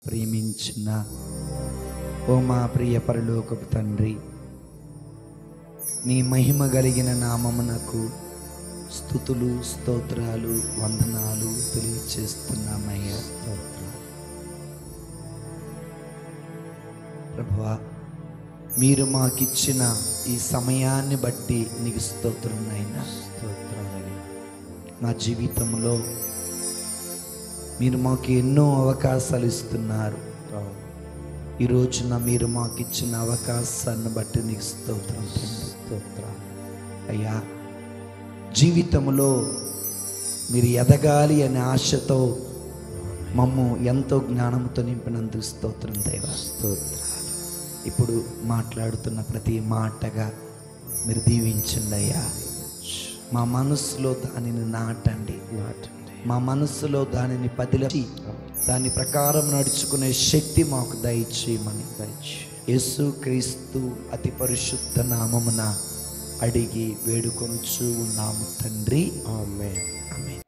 ప్రేమించిన ఓ మా ప్రియ పరలోకపు తండ్రి, నీ మహిమ కలిగిన నామమునకు స్తుతులు, స్తోత్రాలు, వందనాలు తెలియచేస్తున్నామయ్యా. ప్రభువా, మీరు మాకిచ్చిన ఈ సమయాన్ని బట్టి నీకు స్తోత్రం నాయనా. మా జీవితంలో మీరు మాకు ఎన్నో అవకాశాలు ఇస్తున్నారు. ఈ రోజున మీరు మాకు ఇచ్చిన అవకాశాన్ని బట్టి నీకు స్తోత్రం అయ్యా. జీవితంలో మీరు ఎదగాలి అనే ఆశతో మమ్ము ఎంతో జ్ఞానంతో నింపినందుకు స్తోత్రం దేవా. ఇప్పుడు మాట్లాడుతున్న ప్రతి మాటగా మీరు దీవించండి అయ్యా. మా మనసులో దానిని నాటండి. మా మనసులో దానిని పదిలచి దాని ప్రకారం నడుచుకునే శక్తి మాకు దయచేయమని యేసు క్రీస్తు అతి పరిశుద్ధ నామమున అడిగి వేడుకొనుచు ఉన్నాము తండ్రి, ఆమేన్. ఆమేన్.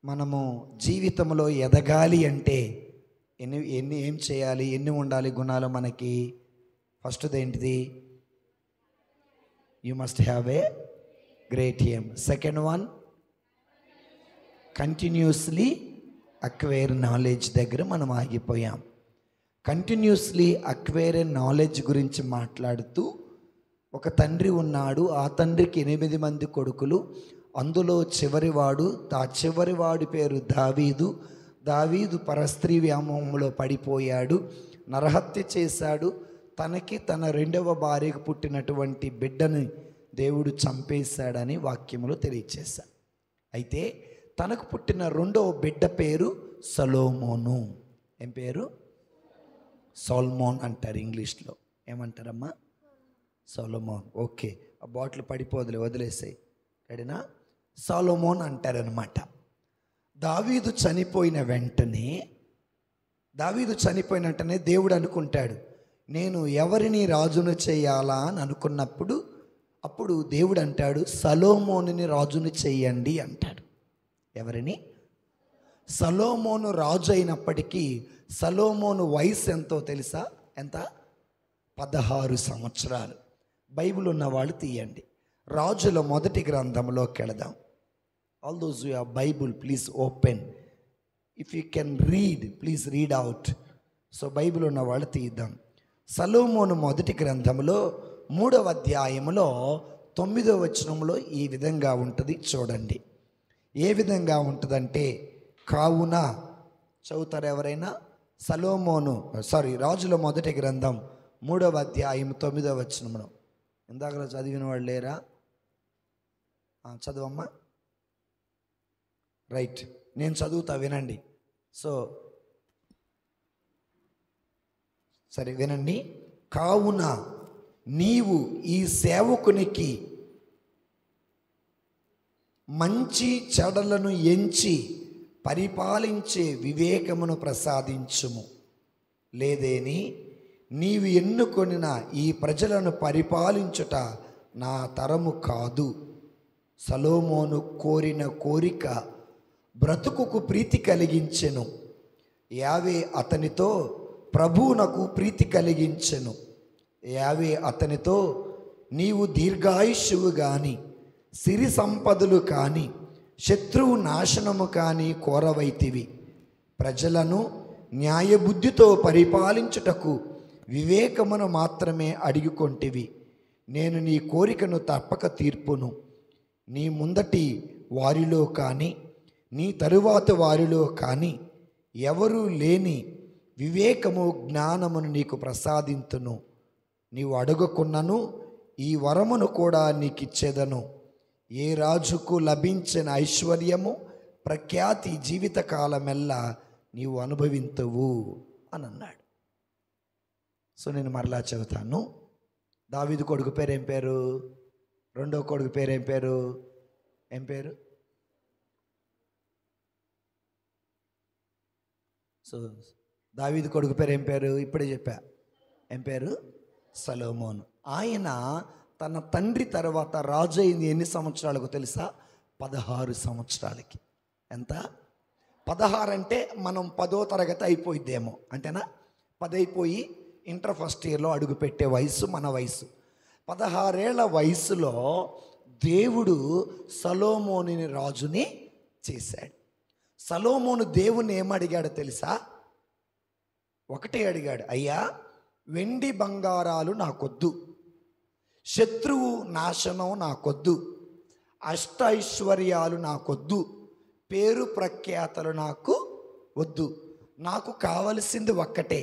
మనము జీవితంలో ఎదగాలి అంటే ఏం చేయాలి, ఎన్ని ఉండాలి గుణాలు మనకి? ఫస్ట్ది ఏంటిది? You must have a great aim. Second one, continuously acquire knowledge దగ్గర మనం ఆగిపోయాం. కంటిన్యూస్లీ అక్వైర్ నాలెడ్జ్ గురించి మాట్లాడుతూ, ఒక తండ్రి ఉన్నాడు, ఆ తండ్రికి 8 మంది కొడుకులు, అందులో చివరివాడు, ఆ చివరివాడి పేరు దావీదు. దావీదు పరస్త్రీ వ్యామోహంలో పడిపోయాడు, నరహత్య చేశాడు. తనకి తన 2వ భార్యకు పుట్టినటువంటి బిడ్డని దేవుడు చంపేశాడని వాక్యములో తెలియచేశాడు. అయితే తనకు పుట్టిన 2వ బిడ్డ పేరు సొలొమోను. ఏం పేరు? సోల్మోన్ అంటారు ఇంగ్లీష్లో. ఏమంటారమ్మా? సొలొమోన్. ఓకే, ఆ బాటిల్ పడిపోదులే, వదిలేసాయి. కడినా సొలొమోన్ అంటారనమాట. దావీదు చనిపోయిన వెంటనే దేవుడు అనుకుంటాడు, నేను ఎవరిని రాజును చేయాలా అని అనుకున్నప్పుడు, అప్పుడు దేవుడు అంటాడు, సొలొమోనుని రాజును చెయ్యండి అంటాడు. ఎవరిని? సొలొమోను రాజు అయినప్పటికీ సొలొమోను వయసు ఎంతో తెలుసా? ఎంత? 16 సంవత్సరాలు. బైబిల్ ఉన్న వాళ్ళు తీయండి, రాజుల మొదటి గ్రంథంలోకి వెళదాం. All those you have Bible, please open. If you can read, please read out. So Bible ఉన్న వాళ్ళు తీద్దాం. సొలొమోను మొదటి గ్రంథంలో 3వ అధ్యాయంలో 9వ వచనంలో ఈ విధంగా ఉంటుంది, చూడండి. ఏ విధంగా ఉంటుందంటే, కావున, చదువుతారు ఎవరైనా? రాజుల మొదటి గ్రంథం 3వ అధ్యాయం 9వ వచనంలో. ఇందాక చదివిన వాళ్ళు లేరా? చదువమ్మా. రైట్, నేను చదువుతా, వినండి. సరే వినండి. కావున నీవు ఈ సేవకునికి మంచి చెడలను ఎంచి పరిపాలించే వివేకమును ప్రసాదించుము. లేదేని నీవు ఎన్నుకొనిన ఈ ప్రజలను పరిపాలించుట నా తరము కాదు. సొలొమోను కోరిన కోరిక బ్రతుకుకు ప్రీతి కలిగించెను. యావే అతనితో ప్రభువునకు ప్రీతి కలిగించెను. యావే అతనితో, నీవు దీర్ఘాయుష్యువు గాని, సిరి సంపదలు కాని, శత్రువు నాశనము కాని కోరవైతివి. ప్రజలను న్యాయబుద్ధితో పరిపాలించుటకు వివేకమును మాత్రమే అడిగికొంటివి. నేను నీ కోరికను తప్పక తీర్పును. నీ ముందటి వారిలో కానీ నీ తరువాత వారిలో కానీ ఎవరూ లేని వివేకము జ్ఞానమును నీకు ప్రసాదింతును. నీవు అడగకున్నను ఈ వరమును కూడా నీకిచ్చేదను. ఏ రాజుకు లభించిన ఐశ్వర్యము ప్రఖ్యాతి జీవితకాలమెల్లా నీవు అనుభవింతువు అని అన్నాడు. సో నేను మరలా చెబుతాను. దావీదు కొడుకు పేరు ఏం పేరు? 2వ కొడుకు పేరు ఏం పేరు? ఏం పేరు? సో దావీదు కొడుకు పేరు ఏం పేరు? ఇప్పుడే చెప్పా. ఏం పేరు? సొలొమోను. ఆయన తన తండ్రి తర్వాత రాజు అయింది ఎన్ని సంవత్సరాలకు తెలుసా? 16 సంవత్సరాలకి. ఎంత? 16 అంటే మనం 10వ తరగతి అయిపోయిద్దేమో, అంతేనా? 10 అయిపోయి ఇంటర్ ఫస్ట్ ఇయర్లో అడుగుపెట్టే వయసు మన వయసు. 16 ఏళ్ల వయసులో దేవుడు సొలొమోనుని రాజుని చేశాడు. సొలొమోను దేవుని ఏమడిగాడో తెలుసా? ఒకటే అడిగాడు, అయ్యా వెండి బంగారాలు నాకొద్దు, శత్రువు నాశనం నాకొద్దు, అష్టైశ్వర్యాలు నాకొద్దు, పేరు ప్రఖ్యాతలు నాకు వద్దు. నాకు కావలసింది ఒక్కటే,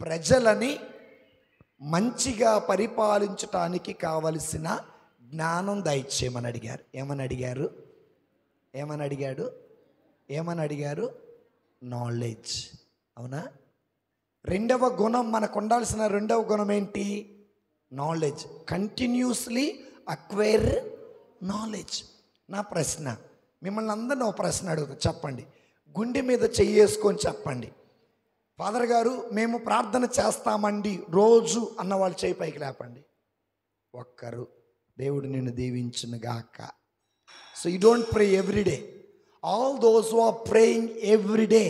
ప్రజలని మంచిగా పరిపాలించటానికి కావలసిన జ్ఞానం దయచేయమని అడిగారు. ఏమని అడిగారు? నాలెడ్జ్. అవునా? రెండవ గుణం, మనకు ఉండాల్సిన రెండవ గుణం ఏంటి? నాలెడ్జ్. Continuously acquire knowledge. నా ప్రశ్న, మిమ్మల్ని అందరినీ ఒక ప్రశ్న అడుగుతా, చెప్పండి. గుండె మీద చెయ్యేసుకొని చెప్పండి, ఫాదర్ గారు మేము ప్రార్థన చేస్తామండి రోజు అన్న వాళ్ళు చేయి పైకి లేపండి. ఒక్కరు. దేవుడు నిన్ను దీవించును గాక. So you don't pray every day. All those who are praying every day,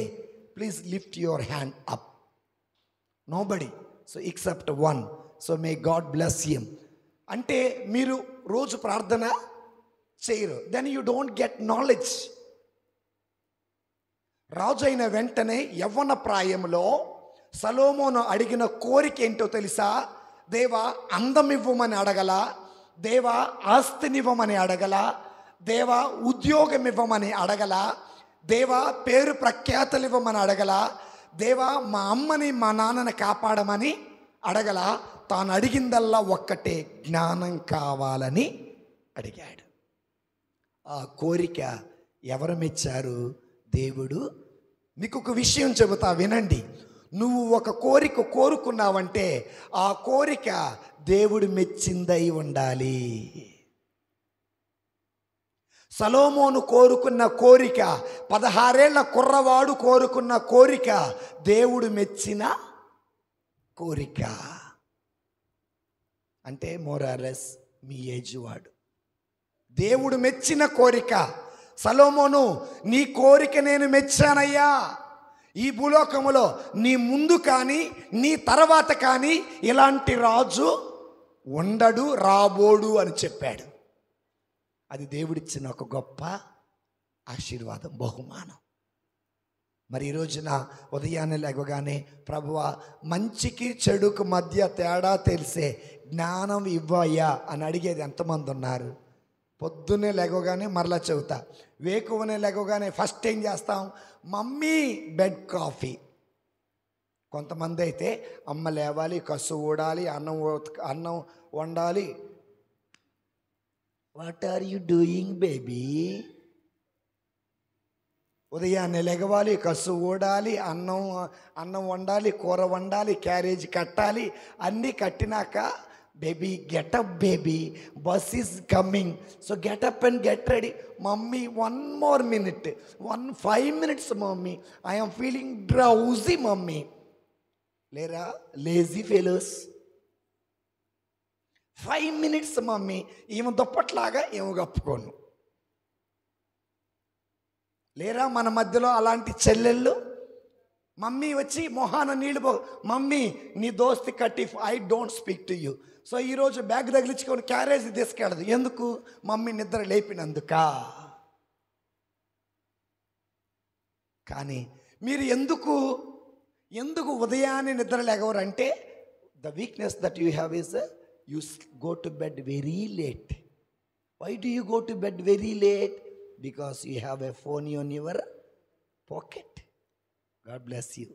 please lift your hand up. Nobody. So except one. So may God bless him. అంటే మీరు రోజు ప్రార్థన చేయరు, then you don't get knowledge. రాజు అయిన వెంటనే యవ్వన ప్రాయంలో సొలొమోను అడిగిన కోరిక ఏంటో తెలుసా? దేవా అందం ఇవ్వమని అడగల, దేవా ఆస్తినివ్వమని అడగల, దేవా ఉద్యోగం ఇవ్వమని అడగల, దేవా పేరు ప్రఖ్యాతలు ఇవ్వమని అడగల, దేవా మా అమ్మని మా నాన్నని కాపాడమని అడగల. తాను అడిగిందల్లా ఒక్కటే, జ్ఞానం కావాలని అడిగాడు. ఆ కోరిక ఎవరు మెచ్చారు? దేవుడు. నీకు ఒక విషయం చెబుతా, వినండి. నువ్వు ఒక కోరిక కోరుకున్నావంటే ఆ కోరిక దేవుడు మెచ్చిందై ఉండాలి. సొలొమోను కోరుకున్న కోరిక, 16 ఏళ్ల కుర్రవాడు కోరుకున్న కోరిక దేవుడు మెచ్చిన కోరిక. అంటే మోరాలెస్ మీ ఏజ్ వాడు. దేవుడు మెచ్చిన కోరిక. సొలొమోను, నీ కోరిక నేను మెచ్చానయ్యా. ఈ భూలోకములో నీ ముందు కానీ నీ తర్వాత కానీ ఇలాంటి రాజు ఉండడు, రాబోడు అని చెప్పాడు. అది దేవుడిచ్చిన ఒక గొప్ప ఆశీర్వాదం, బహుమానం. మరి ఈ రోజున ఉదయాన్నే లేవగానే, ప్రభువా మంచికి చెడుకు మధ్య తేడా తెలిసే జ్ఞానం ఇవ్వయ్యా అని అడిగేది ఎంతమంది ఉన్నారు? పొద్దున్నే లేవగానే మరలా చెబుతా, వేకువనే లేవగానే ఫస్ట్ ఏం చేస్తాం? Mummy bed coffee. కొంతమంది అయితే అమ్మ లేవాలి, కసు ఊడాలి, అన్నం వండాలి. What are you doing baby? ఉదయాన్నే లెగవాలి, కసు ఊడాలి, అన్నం వండాలి, కూర వండాలి, క్యారేజ్ కట్టాలి. అన్నీ కట్టినాక, baby get up baby, bus is coming, so get up and get ready. Mummy 1 more minute, 5 minutes mummy, I'm feeling drowsy mummy. లేరా లేజీ ఫెలోస్? 5 minutes మమ్మీ, ఈమె దుప్పట్లాగా ఏమో కప్పుకోను. లేరా మన మధ్యలో అలాంటి చెల్లెళ్ళు? మమ్మీ వచ్చి మొహాన నీళ్ళు మమ్మీ నీ దోస్తి కట్టి, I don't speak to you. So ఈరోజు బ్యాగ్ తగిలించుకొని క్యారేజ్ తీసుకెళ్ళదు. ఎందుకు? మమ్మీ నిద్ర లేపినందుక. కానీ మీరు ఎందుకు ఉదయాన్నే నిద్ర లేగవరంటే, the weakness that you have is you go to bed very late. Why do you go to bed very late? Because you have a phone on your pocket. God bless you.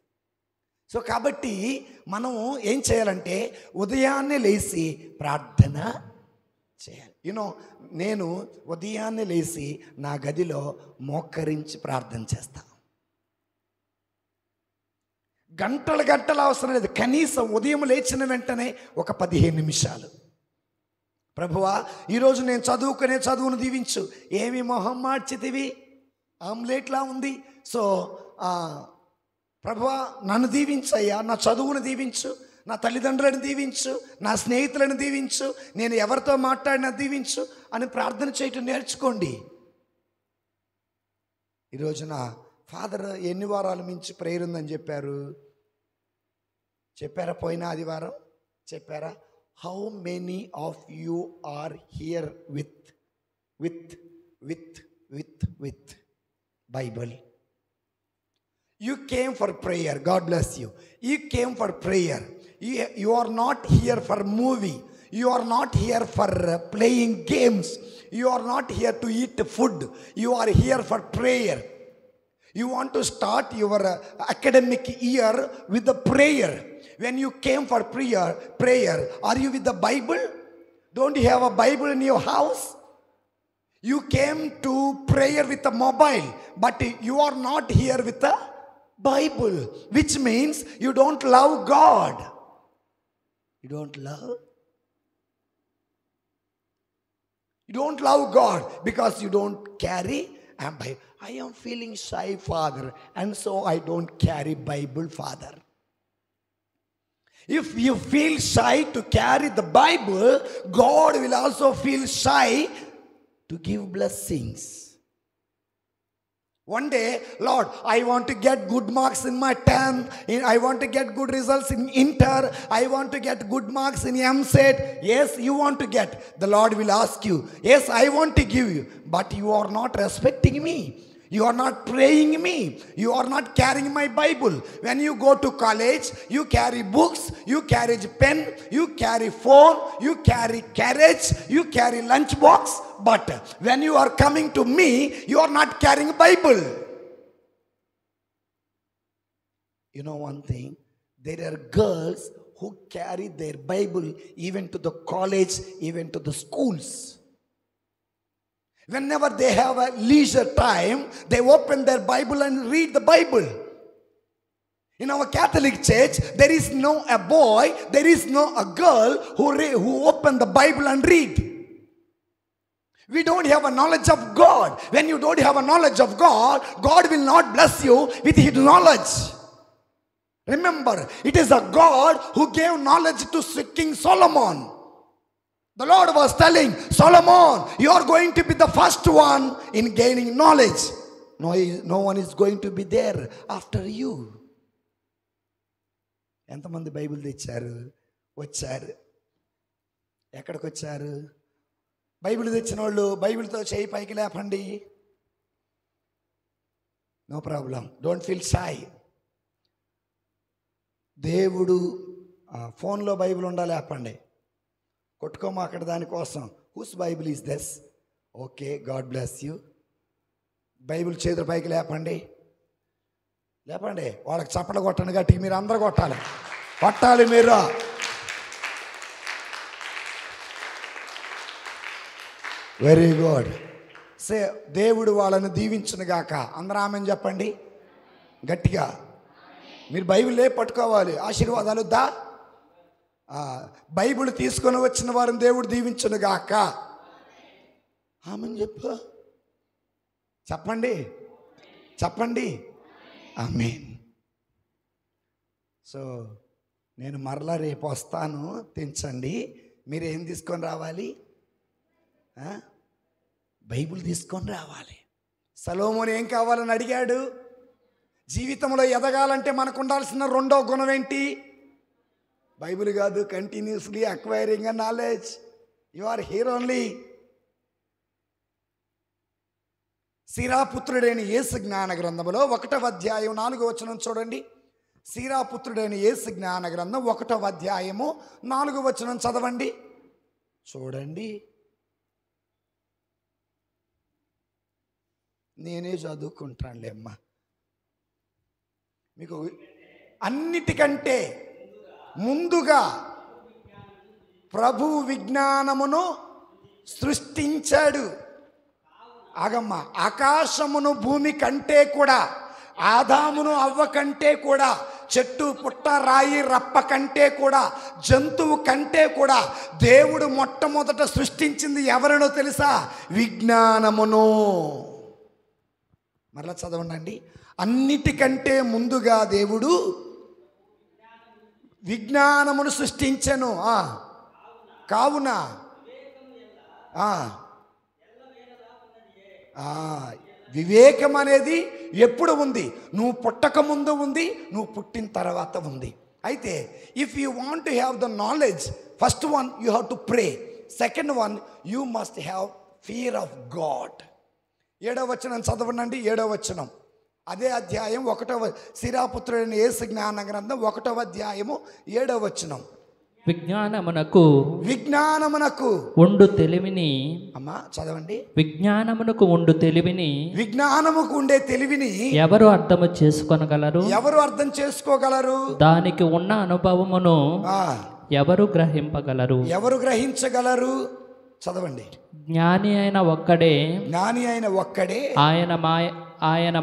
So కాబట్టి మనం ఏం చేయాలంటే ఉదయాన్నే లేచి ప్రార్థన చేయాలి. నేను ఉదయాన్నే లేచి నా గదిలో మోకరించి ప్రార్థన చేస్తాను. గంటలు అవసరం లేదు, కనీసం ఉదయం లేచిన వెంటనే ఒక 15 నిమిషాలు. ప్రభువా ఈరోజు నేను చదువుకునే చదువును దీవించు. ఏమి మొహం మార్చితివి, ఆమ్లెట్లా ఉంది. సో ప్రభువా నన్ను దీవించయ్యా, నా చదువును దీవించు, నా తల్లిదండ్రులను దీవించు, నా స్నేహితులను దీవించు, నేను ఎవరితో మాట్లాడినా దీవించు అని ప్రార్థన చేయటం నేర్చుకోండి. ఈరోజున ఫాదర్ ఎన్ని వారాల మించి ప్రేయర్ ఉందని చెప్పారా పోయిన ఆదివారం చెప్పారా? How many of you are here with Bible? You came for prayer. God bless you. You came for prayer. You are not here for movie. You are not here for playing games. You are not here to eat food. You are here for prayer. You want to start your academic year with the prayer. When you came for prayer, are you with the Bible? Don't you have a Bible in your house? You came to prayer with a mobile, but you are not here with a Bible, which means you don't love God. You don't love God because you don't carry a Bible. I am feeling shy, Father, and so I don't carry Bible, Father. If you feel shy to carry the Bible, God will also feel shy to give blessings. One day, Lord, I want to get good marks in my 10th. I want to get good results in Inter. I want to get good marks in MSET. Yes, you want to get. The Lord will ask you, yes, I want to give you. But you are not respecting me. You are not praying me. You are not carrying my Bible. When you go to college, you carry books, you carry pen, you carry phone, you carry carriage, you carry lunch box. But when you are coming to me, you are not carrying Bible. You know one thing? There are girls who carry their Bible even to the college, even to the schools. Whenever they have a leisure time, they open their Bible and read the Bible. In our Catholic church, there is no a boy, there is no a girl who open the Bible and read. We don't have a knowledge of God. When you don't have a knowledge of God, God will not bless you with his knowledge. Remember, it is a God who gave knowledge to King Solomon. The Lord was telling Solomon, you are going to be the first one in gaining knowledge. No one is going to be there after you. ఎంతమంది Bible తెచ్చారు? వచ్చారు. ఎక్కడికి వచ్చారు? Bible తెచ్చిన వాళ్ళు బైబిల్తో చేయి పైకి లేపండి. No problem, don't feel shy. దేవుడు ఫోన్లో బైబిల్ ఉండాలి లేపండి. కొట్టుకోమా అక్కడ దానికోసం. Whose Bible is this? Okay, God bless you. Bible చేతుల పైకి లేపండి. వాళ్ళకి చప్పట్లు కొట్టండి గట్టిగా. మీరు అందరూ కొట్టాలి మీరు. Very good. సే దేవుడు వాళ్ళని దీవించును గాక. అందరూ ఆమేన్ చెప్పండి గట్టిగా. మీరు బైబిల్ పట్టుకోవాలి. ఆశీర్వాదాలు బైబిల్ తీసుకొని వచ్చిన వారిని దేవుడు దీవించును గాక. ఆమేన్ చెప్పండి. ఆమేన్. సో నేను మరలా రేపు వస్తాను, తెంచండి. మీరు ఏం తీసుకొని రావాలి? బైబిల్ తీసుకొని రావాలి. సొలొమోను ఏం కావాలని అడిగాడు? జీవితంలో ఎదగాలంటే మనకు ఉండాల్సిన రెండో గుణం ఏంటి? బైబిల్ కాదు, continuously acquiring a knowledge. You are here only. సీరాపుత్రుడైన యేసు జ్ఞాన గ్రంథంలో 1వ అధ్యాయం 4వ వచనం చూడండి. సీరాపుత్రుడైన యేసు జ్ఞాన గ్రంథం 1వ అధ్యాయము 4వ వచనం చదవండి. చూడండి, నేనే చదువుకుంటానులే అమ్మా. మీకు అన్నిటికంటే ముందుగా ప్రభువు విజ్ఞానమును సృష్టించాడు. ఆగమ్మ, ఆకాశమును భూమి కంటే కూడా, ఆదామును అవ్వ కంటే కూడా, చెట్టు పుట్ట రాయి రప్ప కంటే కూడా, జంతువు కంటే కూడా దేవుడు మొట్టమొదట సృష్టించింది ఎవరినో తెలుసా? విజ్ఞానమును. మరలా చదవండి. అన్నిటికంటే ముందుగా దేవుడు విజ్ఞానమును సృష్టించెను. కావున వివేకం అనేది ఎప్పుడు ఉంది? నువ్వు పుట్టక ముందు ఉంది, నువ్వు పుట్టిన తర్వాత ఉంది. అయితే if you want to have the knowledge, first one you have to pray, second one you must have fear of God. 7వ వచనం చదవండి. 7వ వచనం అదే అధ్యాయం 1వ సిరాపుత్రుడైన యేసు జ్ఞాన గ్రంథం 1వ అధ్యాయము 7వ వచనం. విజ్ఞానమునకు ఉండు తెలివిని, అమ్మా చదవండి. విజ్ఞానమునకు ఉండు తెలివిని, విజ్ఞానముకు ఉండే తెలివిని ఎవరు అర్థము చేసుకొనగలరు? ఎవరు అర్థం చేసుకోగలరు? దానికి ఉన్న అనుభవమును ఎవరు గ్రహింపగలరు? ఎవరు గ్రహించగలరు? చదవండి. జ్ఞాని అయిన ఒక్కడే, ఆయన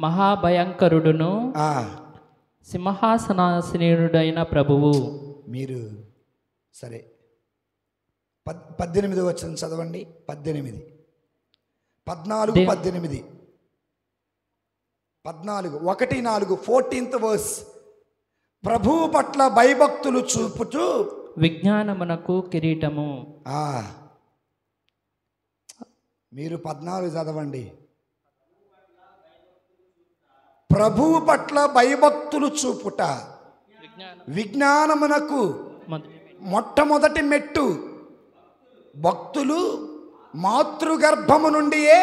మహాభయంకరుడును సింహాసనాసీనుడైన ప్రభువు. మీరు సరే 18వ వచనం చదవండి. 14 14th verse. ప్రభువు పట్ల భయభక్తులు చూపుతూ విజ్ఞానమునకు కిరీటము. మీరు 14 చదవండి. ప్రభువు పట్ల భయభక్తులు చూపుట విజ్ఞానమునకు మొట్టమొదటి మెట్టు. భక్తులు మాతృగర్భము నుండియే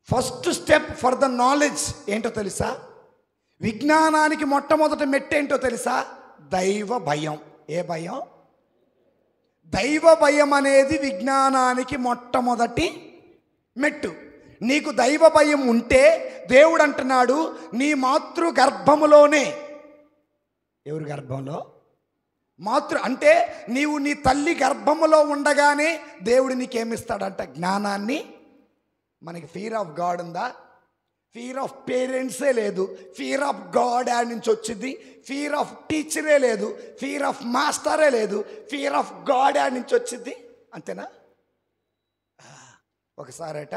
first step for the knowledge ఏంటో తెలుసా? విజ్ఞానానికి మొట్టమొదటి మెట్టు ఏంటో తెలుసా? దైవ భయం. ఏ భయం? దైవ భయం అనేది విజ్ఞానానికి మొట్టమొదటి మెట్టు. నీకు దైవ భయం ఉంటే దేవుడు అంటున్నాడు, నీ మాతృ గర్భములోనే. ఎవరి గర్భంలో? అంటే నీవు నీ తల్లి గర్భములో ఉండగానే దేవుడు నీకేమిస్తాడంట? జ్ఞానాన్ని. మనకి ఫియర్ ఆఫ్ గాడ్ ఉందా? ఫియర్ ఆఫ్ పేరెంట్సే లేదు. ఫియర్ ఆఫ్ గాడ్ యాడ్ నుంచి వచ్చింది. ఫియర్ ఆఫ్ టీచరే లేదు. ఫియర్ ఆఫ్ మాస్టరే లేదు. ఫియర్ ఆఫ్ గాడ్ యాడ్ నుంచి వచ్చింది. అంతేనా? ఒకసారట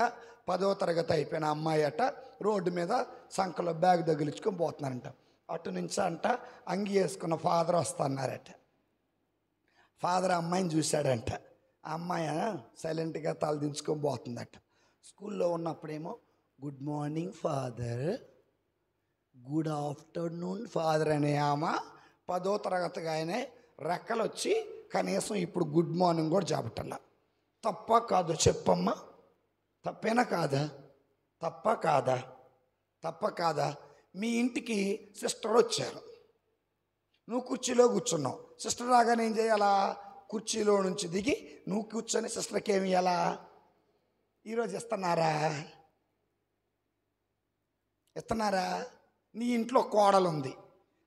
10వ తరగతి అయిపోయిన అమ్మాయి అట రోడ్డు మీద సంకలో బ్యాగ్ తగిలించుకొని పోతున్నారంట. అటు నుంచి అంట అంగి వేసుకున్న ఫాదర్ వస్తున్నారట. ఫాదర్ అమ్మాయిని చూశాడంట. ఆ అమ్మాయి సైలెంట్గా తలదించుకొని పోతుందట. స్కూల్లో ఉన్నప్పుడేమో good morning father, good afternoon father అనే ఆమె 10వ తరగతిగా ఆయనే రెక్కలు వచ్చి కనీసం ఇప్పుడు గుడ్ మార్నింగ్ కూడా చెప్పటల్లా. తప్ప కాదు చెప్పమ్మా? తప్పేనా కాదా? తప్ప కాదా? మీ ఇంటికి సిస్టర్ వచ్చారు, నువ్వు కుర్చీలో కూర్చున్నావు. సిస్టర్ రాగానే ఏం చేయాలా? కుర్చీలో నుంచి దిగి నువ్వు కూర్చొని సిస్టర్కి ఏమి ఇవ్వాలా? ఈరోజు ఇస్తున్నారా? నీ ఇంట్లో కోడలు ఉంది.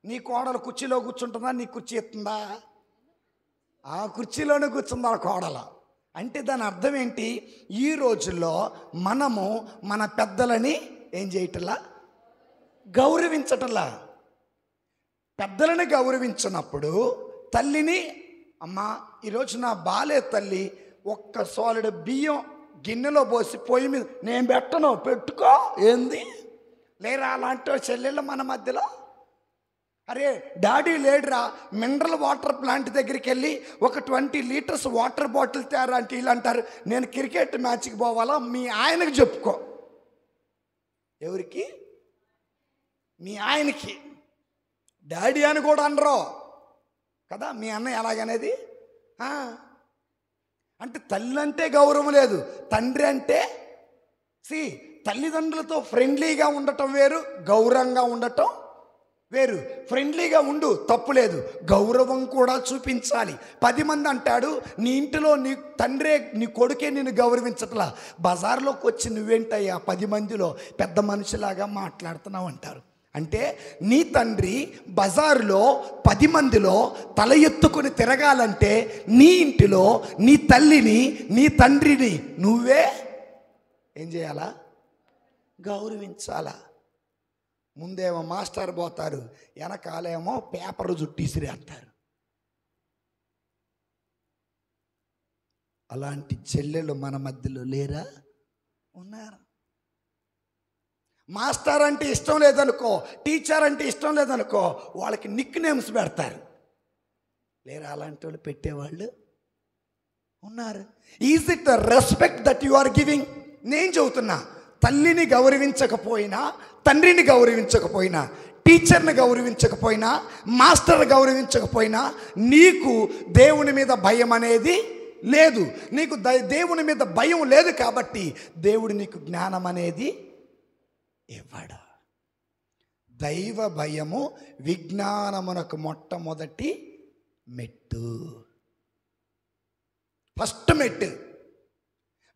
నీ కోడలు కుర్చీలో కూర్చుంటుందా? నీ కుర్చీ ఎత్తుందా? ఆ కుర్చీలోనే కూర్చుందా కోడల. అంటే దాని అర్థం ఏంటి? ఈ రోజుల్లో మనము మన పెద్దలని ఏం చేయటంలా? గౌరవించటంలా. పెద్దలని గౌరవించినప్పుడు తల్లిని, అమ్మా ఈరోజు నా బాలే తల్లి, ఒక్క సోలెడు బియ్యం గిన్నెలో పోసి పొయ్యి మీద నేను పెట్టను, పెట్టుకో. ఏంది లేరా అలాంటి చెల్లెళ్ళు మన మధ్యలో? అరే డాడీ లేడురా, మినరల్ వాటర్ ప్లాంట్ దగ్గరికి వెళ్ళి ఒక 20 లీటర్స్ వాటర్ బాటిల్ తేరా అంటే వీళ్ళు అంటారు నేను క్రికెట్ మ్యాచ్కి పోవాలా? మీ ఆయనకి చెప్పుకో. ఎవరికి? మీ ఆయనకి. డాడీ అని కూడా అనరు కదా. మీ అన్నయ్య ఎలాగనేది? అంటే తల్లి అంటే గౌరవం లేదు, తండ్రి అంటే తల్లిదండ్రులతో ఫ్రెండ్లీగా ఉండటం వేరు, గౌరవంగా ఉండటం వేరు. ఫ్రెండ్లీగా ఉండు, తప్పు లేదు, గౌరవం కూడా చూపించాలి. 10 మంది అంటాడు నీ ఇంటిలో నీ తండ్రే నీ కొడుకే నిన్ను గౌరవించట్లా, బజార్లోకి వచ్చి నువ్వేంటయ్యా 10 మందిలో పెద్ద మనిషిలాగా మాట్లాడుతున్నావు అంటారు. అంటే నీ తండ్రి బజారులో 10 మందిలో తల ఎత్తుకుని తిరగాలంటే నీ ఇంటిలో నీ తల్లిని నీ తండ్రిని నువ్వే ఏం చేయాలా? గౌరవించాలా. ముందేమో మాస్టర్ పోతారు, వెనకాలేమో పేపర్ జుట్టిసిరేస్తారు. అలాంటి చెల్లెలు మన మధ్యలో లేరా? ఉన్నారు. మాస్టర్ అంటే ఇష్టం లేదనుకో, టీచర్ అంటే ఇష్టం లేదనుకో, వాళ్ళకి నిక్ నేమ్స్ పెడతారు. లేరా అలాంటి వాళ్ళు పెట్టేవాళ్ళు? ఉన్నారు. Is it the respect that you are giving? నేను చెబుతున్నా, తల్లిని గౌరవించకపోయినా, తండ్రిని గౌరవించకపోయినా, టీచర్ని గౌరవించకపోయినా, మాస్టర్ని గౌరవించకపోయినా, నీకు దేవుని మీద భయం అనేది లేదు. నీకు దేవుని మీద భయం లేదు కాబట్టి దేవుడు నీకు జ్ఞానం అనేది ఇవ్వడు. దైవ భయము విజ్ఞానమునకు మొట్టమొదటి మెట్టు, ఫస్ట్ మెట్టు.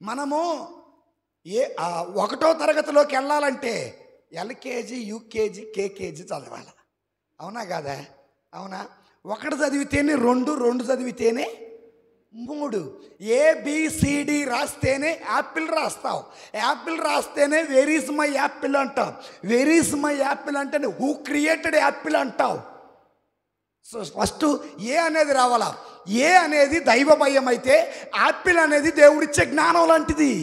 మనము 1వ తరగతిలోకి వెళ్ళాలంటే ఎల్కేజీ, యూకేజీ, కేకేజీ చదవాలి. అవునా కాదా? అవునా? 1 చదివితేనే 2, 2 చదివితేనే 3, ABCD రాస్తేనే యాపిల్ రాస్తావు. యాపిల్ రాస్తేనే వెర్ ఈజ్ మై యాపిల్ అంటావు. వెర్ ఈజ్ మై యాపిల్ అంటే హూ క్రియేటెడ్ యాపిల్ అంటావు. సో ఫస్ట్ ఏ అనేది రావాలా. ఏ అనేది దైవ భయం అయితే, యాపిల్ అనేది దేవుడిచ్చే జ్ఞానం లాంటిది.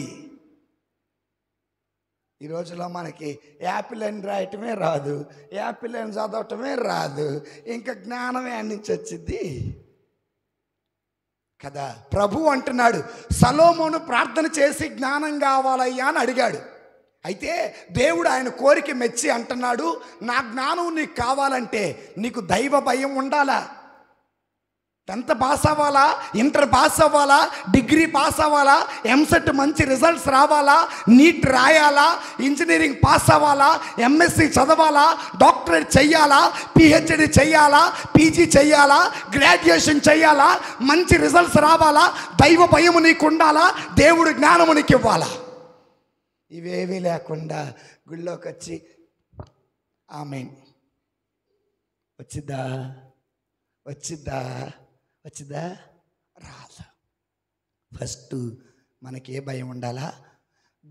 ఈ రోజులో మనకి యాపిల్ అని రాయటమే రాదు, యాపిల్ అని చదవటమే రాదు, ఇంకా జ్ఞానం ఏడి నుంచి వచ్చింది కదా. ప్రభు అంటున్నాడు, సలోమోను ప్రార్థన చేసి జ్ఞానం కావాలయ్యా అని అడిగాడు. అయితే దేవుడు ఆయన కోరిక మెచ్చి అంటున్నాడు, నా జ్ఞానం నీకు కావాలంటే నీకు దైవ భయం ఉండాలా. 10th పాస్ అవ్వాలా, ఇంటర్ పాస్ అవ్వాలా, డిగ్రీ పాస్ అవ్వాలా, ఎంసెట్ మంచి రిజల్ట్స్ రావాలా, నీట్ రాయాలా, ఇంజనీరింగ్ పాస్ అవ్వాలా, ఎంఎస్సి చదవాలా, డాక్టరేట్ చెయ్యాలా, పిహెచ్డి చెయ్యాలా, పీజీ చెయ్యాలా, గ్రాడ్యుయేషన్ చెయ్యాలా, మంచి రిజల్ట్స్ రావాలా, దైవ భయము నీకు ఉండాలా, దేవుడు జ్ఞానము నీకు ఇవ్వాలా. ఇవేవీ లేకుండా గుళ్ళోకి వచ్చి ఆమేన్ వచ్చిద్దా రాదు. ఫస్ట్ మనకి ఏ భయం ఉండాలా?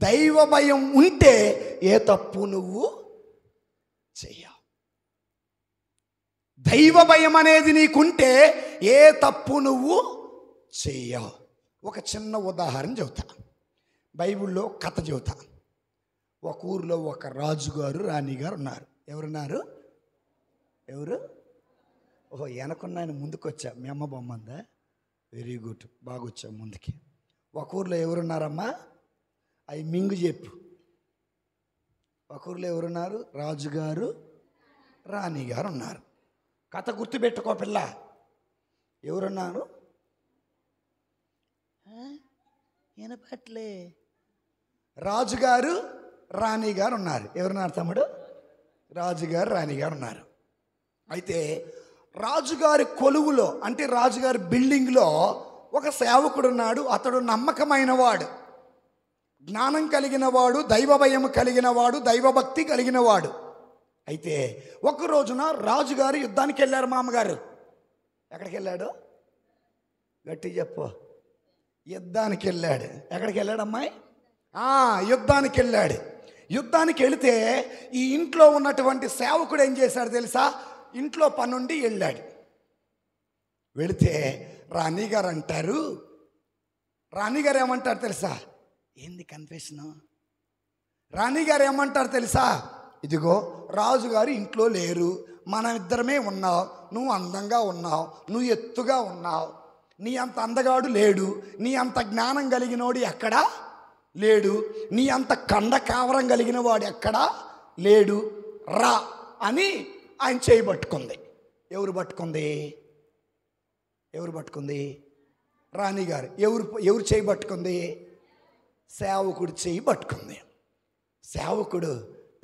దైవ భయం ఉంటే ఏ తప్పు నువ్వు చెయ్యవు. దైవ భయం అనేది నీకుంటే ఏ తప్పు నువ్వు చెయ్యవు. ఒక చిన్న ఉదాహరణ చెబుతా, బైబిల్లో కథ చెబుతా. ఒక ఊరిలో ఒక రాజుగారు, రాణిగారు ఉన్నారు. ఎవరున్నారు? ఎవరు? ఓహో, వెనకున్న ఆయన ముందుకు వచ్చా. మీ అమ్మ బొమ్మ ఉందా? వెరీ గుడ్, బాగా వచ్చావు ముందుకి. ఒక ఊరిలో ఎవరున్నారమ్మా? అవి మింగు చెప్పు. ఒక ఊరిలో ఎవరున్నారు? రాజుగారు, రాణిగారు ఉన్నారు. కథ గుర్తుపెట్టుకో పిల్ల. ఎవరున్నారు? వినపట్లే. రాజుగారు, రాణిగారు ఉన్నారు. ఎవరున్నారు తమ్ముడు? రాజుగారు, రాణిగారు ఉన్నారు. అయితే రాజుగారి కొలువులో, అంటే రాజుగారి బిల్డింగ్లో ఒక సేవకుడు ఉన్నాడు. అతడు నమ్మకమైన వాడు, జ్ఞానం కలిగిన వాడు, దైవ భయం కలిగిన వాడు, దైవభక్తి కలిగిన వాడు. అయితే ఒక రోజున రాజుగారు యుద్ధానికి వెళ్ళారు. మామగారు ఎక్కడికి వెళ్ళాడు? గట్టి చెప్పు. యుద్ధానికి వెళ్ళాడు. ఎక్కడికి వెళ్ళాడు అమ్మాయి? యుద్ధానికి వెళ్ళాడు. యుద్ధానికి వెళితే ఈ ఇంట్లో ఉన్నటువంటి సేవకుడు ఏం చేశాడు తెలుసా? ఇంట్లో పనుండి వెళ్ళాడు. వెళితే రాణిగారు అంటారు, రాణిగారు ఏమంటారు తెలుసా? ఏంది కన్ఫెషను? రాణిగారు ఏమంటారు తెలుసా? ఇదిగో రాజుగారు ఇంట్లో లేరు, మనం ఇద్దరమే ఉన్నావు, నువ్వు అందంగా ఉన్నావు, నువ్వు ఎత్తుగా ఉన్నావు, నీ అంత అందగాడు లేడు, నీ అంత జ్ఞానం కలిగినోడు ఎక్కడా లేడు, నీ అంత కండ కావరం కలిగిన వాడు ఎక్కడా లేడు, రా అని ఆయన చేయి పట్టుకుంది. ఎవరు పట్టుకుంది? ఎవరు పట్టుకుంది? రాణిగారు. ఎవరు చేయి పట్టుకుంది? సేవకుడు చేయి పట్టుకుంది. సేవకుడు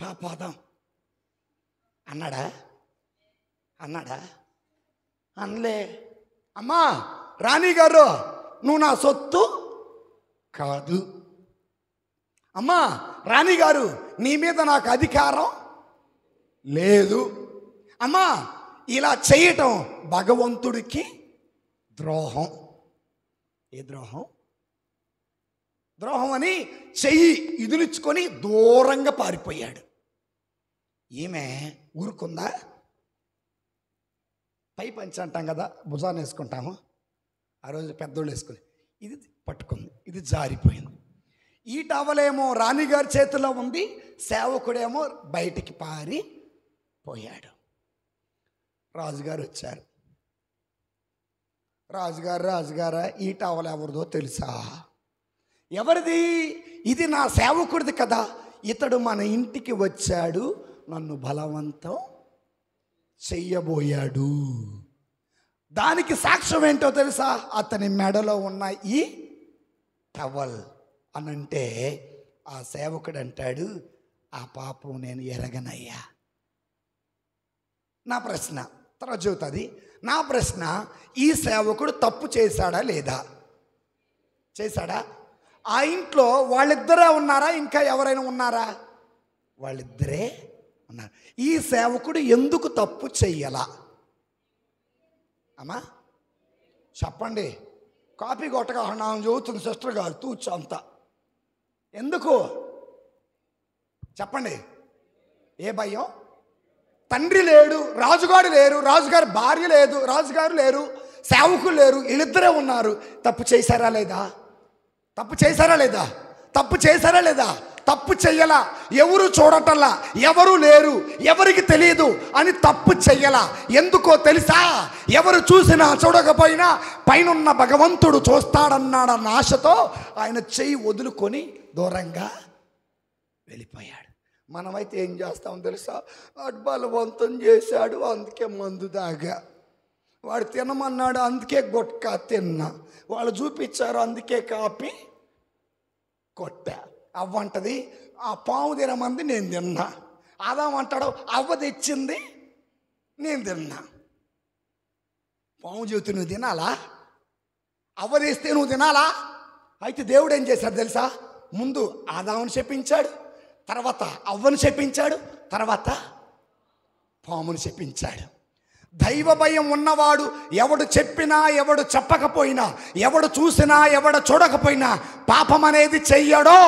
పాపాదం అన్నాడా? అనలే. అమ్మా రాణిగారు, నువ్వు నా సొత్తు కాదు. అమ్మా రాణిగారు, నీ మీద నాకు అధికారం లేదు. అమ్మా ఇలా చేయటం భగవంతుడికి ద్రోహం. ఏ ద్రోహం? ద్రోహం అని చెయ్యి ఇదిలించుకొని దూరంగా పారిపోయాడు. ఈమె ఊరుకుందా? పై పంచి అంటాం కదా, భుజాన్ని వేసుకుంటాము, ఆ రోజు పెద్దోళ్ళు వేసుకుని, ఇది పట్టుకుంది, ఇది జారిపోయింది. ఈ టవలేమో రాణిగారి చేతిలో ఉంది, సేవకుడేమో బయటికి పారిపోయాడు. రాజుగారు వచ్చారు. రాజుగారా ఈ టవల్ ఎవరిదో తెలుసా? ఎవరిది? ఇది నా సేవకుడిది కదా. ఇతడు మన ఇంటికి వచ్చాడు, నన్ను బలవంతం చెయ్యబోయాడు. దానికి సాక్ష్యం ఏంటో తెలుసా? అతని మెడలో ఉన్న ఈ టవల్ అనంటే ఆ సేవకుడు అంటాడు, ఆ పాపం నేను ఎరగనయ్యా. నా ప్రశ్న తర్వాత చెబుతుంది. నా ప్రశ్న, ఈ సేవకుడు తప్పు చేశాడా లేదా? చేశాడా? ఆ ఇంట్లో వాళ్ళిద్దరే ఉన్నారా? ఇంకా ఎవరైనా ఉన్నారా? వాళ్ళిద్దరే ఉన్నారు. ఈ సేవకుడు ఎందుకు తప్పు చెయ్యాల? అమ్మా చెప్పండి. కాపీ కొట్టగా నాకు చదువుతుంది సిస్టర్ గారు తూచు అంతా. ఎందుకు చెప్పండి? ఏ భయం? తండ్రి లేడు, రాజుగారు లేరు, రాజుగారి భార్య లేదు, రాజుగారు లేరు, సేవకులు లేరు, వీళ్ళిద్దరే ఉన్నారు. తప్పు చేశారా లేదా? తప్పు చేశారా లేదా? తప్పు చేశారా లేదా? తప్పు చెయ్యలా. ఎవరు చూడటల్లా, ఎవరు లేరు, ఎవరికి తెలియదు అని తప్పు చెయ్యలా. ఎందుకో తెలుసా? ఎవరు చూసినా చూడకపోయినా పైనున్న భగవంతుడు చూస్తాడన్నాడన్న ఆశతో ఆయన చెయ్యి వదులుకొని దూరంగా వెళ్ళిపోయాడు. మనమైతే ఏం చేస్తాం తెలుసా? వాడు బలవంతం చేశాడు, అందుకే మందు దాగా. వాడు తినమన్నాడు, అందుకే గుట్కా తిన్నా. వాళ్ళు చూపించారు, అందుకే కాపీ కొట్టా. అవ్వంటది, ఆ పాము తినమంది నేను తిన్నా. అదామంటాడు, అవ్వ తెచ్చింది నేను తిన్నా. పాము చెబితే నువ్వు తినాలా? అవ్వ తెస్తే నువ్వు తినాలా? అయితే దేవుడు ఏం చేశాడు తెలుసా? ముందు ఆదామును శపించాడు, తర్వాత అవ్వను శపించాడు, తర్వాత పామును శపించాడు. దైవ భయం ఉన్నవాడు ఎవడు చెప్పినా, ఎవడు చెప్పకపోయినా, ఎవడు చూసినా, ఎవడు చూడకపోయినా పాపం అనేది చెయ్యడో.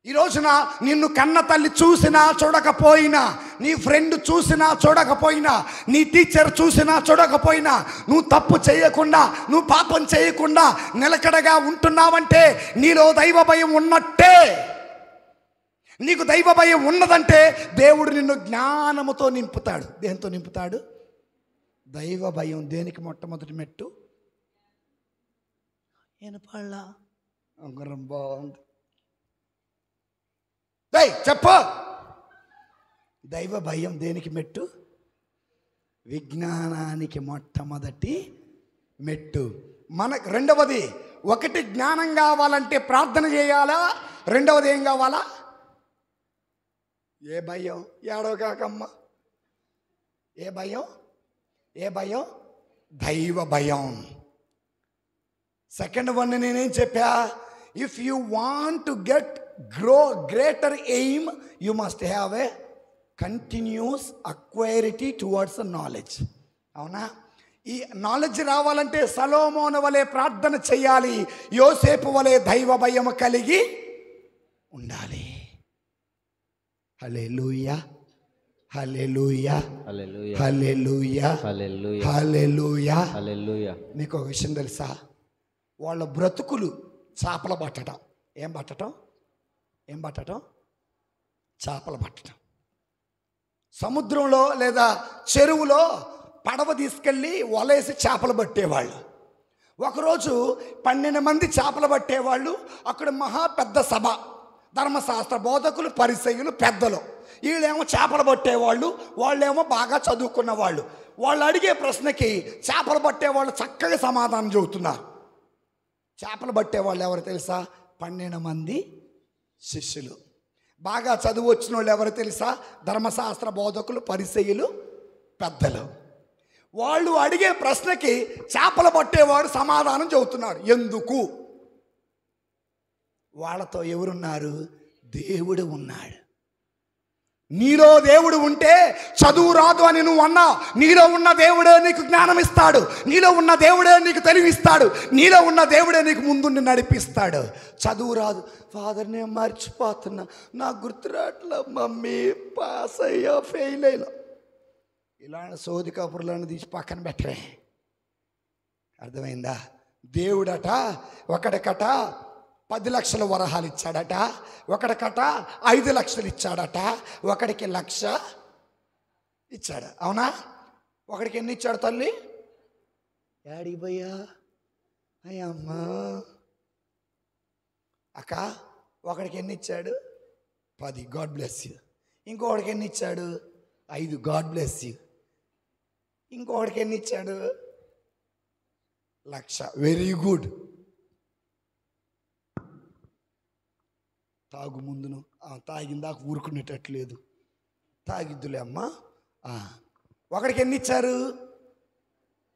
ఈ రోజున నిన్ను కన్న తల్లి చూసినా చూడకపోయినా, నీ ఫ్రెండ్ చూసినా చూడకపోయినా, నీ టీచర్ చూసినా చూడకపోయినా, నువ్వు తప్పు చేయకుండా, నువ్వు పాపం చేయకుండా నిలకడగా ఉంటున్నావంటే నీలో దైవ భయం ఉన్నట్టే. నీకు దైవ భయం ఉన్నదంటే దేవుడు నిన్ను జ్ఞానముతో నింపుతాడు. దేంతో నింపుతాడు? దైవ భయం. దేనికి మొట్టమొదటి మెట్టు? ఏనపళ్ళ ఉంగరం బాగుంది. చెప్పు. దైవ భయం దేనికి మెట్టు? విజ్ఞానానికి మొట్టమొదటి మెట్టు. మనకు రెండవది, ఒకటి జ్ఞానం కావాలంటే ప్రార్థన చేయాలా, రెండవది ఏం కావాలా? ఏ భయం? ఏడవకాకమ్మ. ఏ భయం? ఏ భయం? దైవ భయం. సెకండ్ వన్ నేనేం చెప్పా? If you want to get greater aim, you must have a continuous acquirity towards knowledge. అవునా? ఈ నాలెడ్జ్ రావాలంటే సలోమోను వలె ప్రార్థన చేయాలి, యోసేపు వలె దైవ భయం కలిగి ఉండాలి. హల్లెలూయా, హల్లెలూయా, హల్లెలూయా, హల్లెలూయా, హల్లెలూయా, హల్లెలూయా, హల్లెలూయా. మీకు ఒక విషయం తెలుసా? వాళ్ళ బ్రతుకులు చేపలు పట్టడం. ఏం పట్టడం? ఏం పట్టడం? చేపలు పట్టడం. సముద్రంలో లేదా చెరువులో పడవ తీసుకెళ్ళి వలేసి చేపలు పట్టేవాళ్ళు. ఒకరోజు 12 మంది చేపలు పట్టేవాళ్ళు. అక్కడ మహా పెద్ద సభ, ధర్మశాస్త్ర బోధకులు, పరిసయ్యులు, పెద్దలు. వీళ్ళేమో చేపలు పట్టేవాళ్ళు, వాళ్ళేమో బాగా చదువుకున్న వాళ్ళు. వాళ్ళు అడిగే ప్రశ్నకి చేపలు పట్టేవాళ్ళు చక్కగా సమాధానం చెబుతున్నారు. చేపలు పట్టేవాళ్ళు ఎవరు తెలుసా? 12 మంది శిష్యులు. బాగా చదువు వచ్చిన వాళ్ళు ఎవరు తెలుసా? ధర్మశాస్త్ర బోధకులు, పరిసయ్యులు, పెద్దలు. వాళ్ళు అడిగే ప్రశ్నకి చేపలు పట్టేవాడు సమాధానం చెబుతున్నాడు. ఎందుకు? వాళ్ళతో ఎవరున్నారు? దేవుడు ఉన్నాడు. నీలో దేవుడు ఉంటే చదువు రాదు అని నువ్వు అన్నా, నీలో ఉన్న దేవుడే నీకు జ్ఞానం ఇస్తాడు, నీలో ఉన్న దేవుడే నీకు తెలివిస్తాడు, నీలో ఉన్న దేవుడే నీకు ముందుండి నడిపిస్తాడు. చదువు రాదు, ఫాదర్ నేను మర్చిపోతున్నా, నాకు గుర్తురాట్లా, మమ్మీ పాస్ అయ్యా, ఫెయిల్ అయ్యా, ఇలాంటి సోది కబుర్లను తీసి పక్కన పెట్టరే. అర్థమైందా? దేవుడట ఒకడికట 10 లక్షల వరహాలు ఇచ్చాడట, ఒకడికట 5 లక్షలు ఇచ్చాడట, ఒకడికి 1,00,000 ఇచ్చాడు. అవునా? ఒకడికి ఎన్ని ఇచ్చాడు తల్లి? యాడికి పోయా అయ్యమ్మా. అక్క ఒకడికి ఎన్ని ఇచ్చాడు? 10, గాడ్ బ్లెస్ యూ. ఇంకొకడికి ఎన్ని ఇచ్చాడు? 5, గాడ్ బ్లెస్ యూ. ఇంకొకడికి ఎన్ని ఇచ్చాడు? 1,00,000, వెరీ గుడ్. తాగు ముందును తాగిందాక ఊరుకునేటట్లేదు, తాగిద్దులే అమ్మా. ఒకడికి ఎన్ని ఇచ్చారు?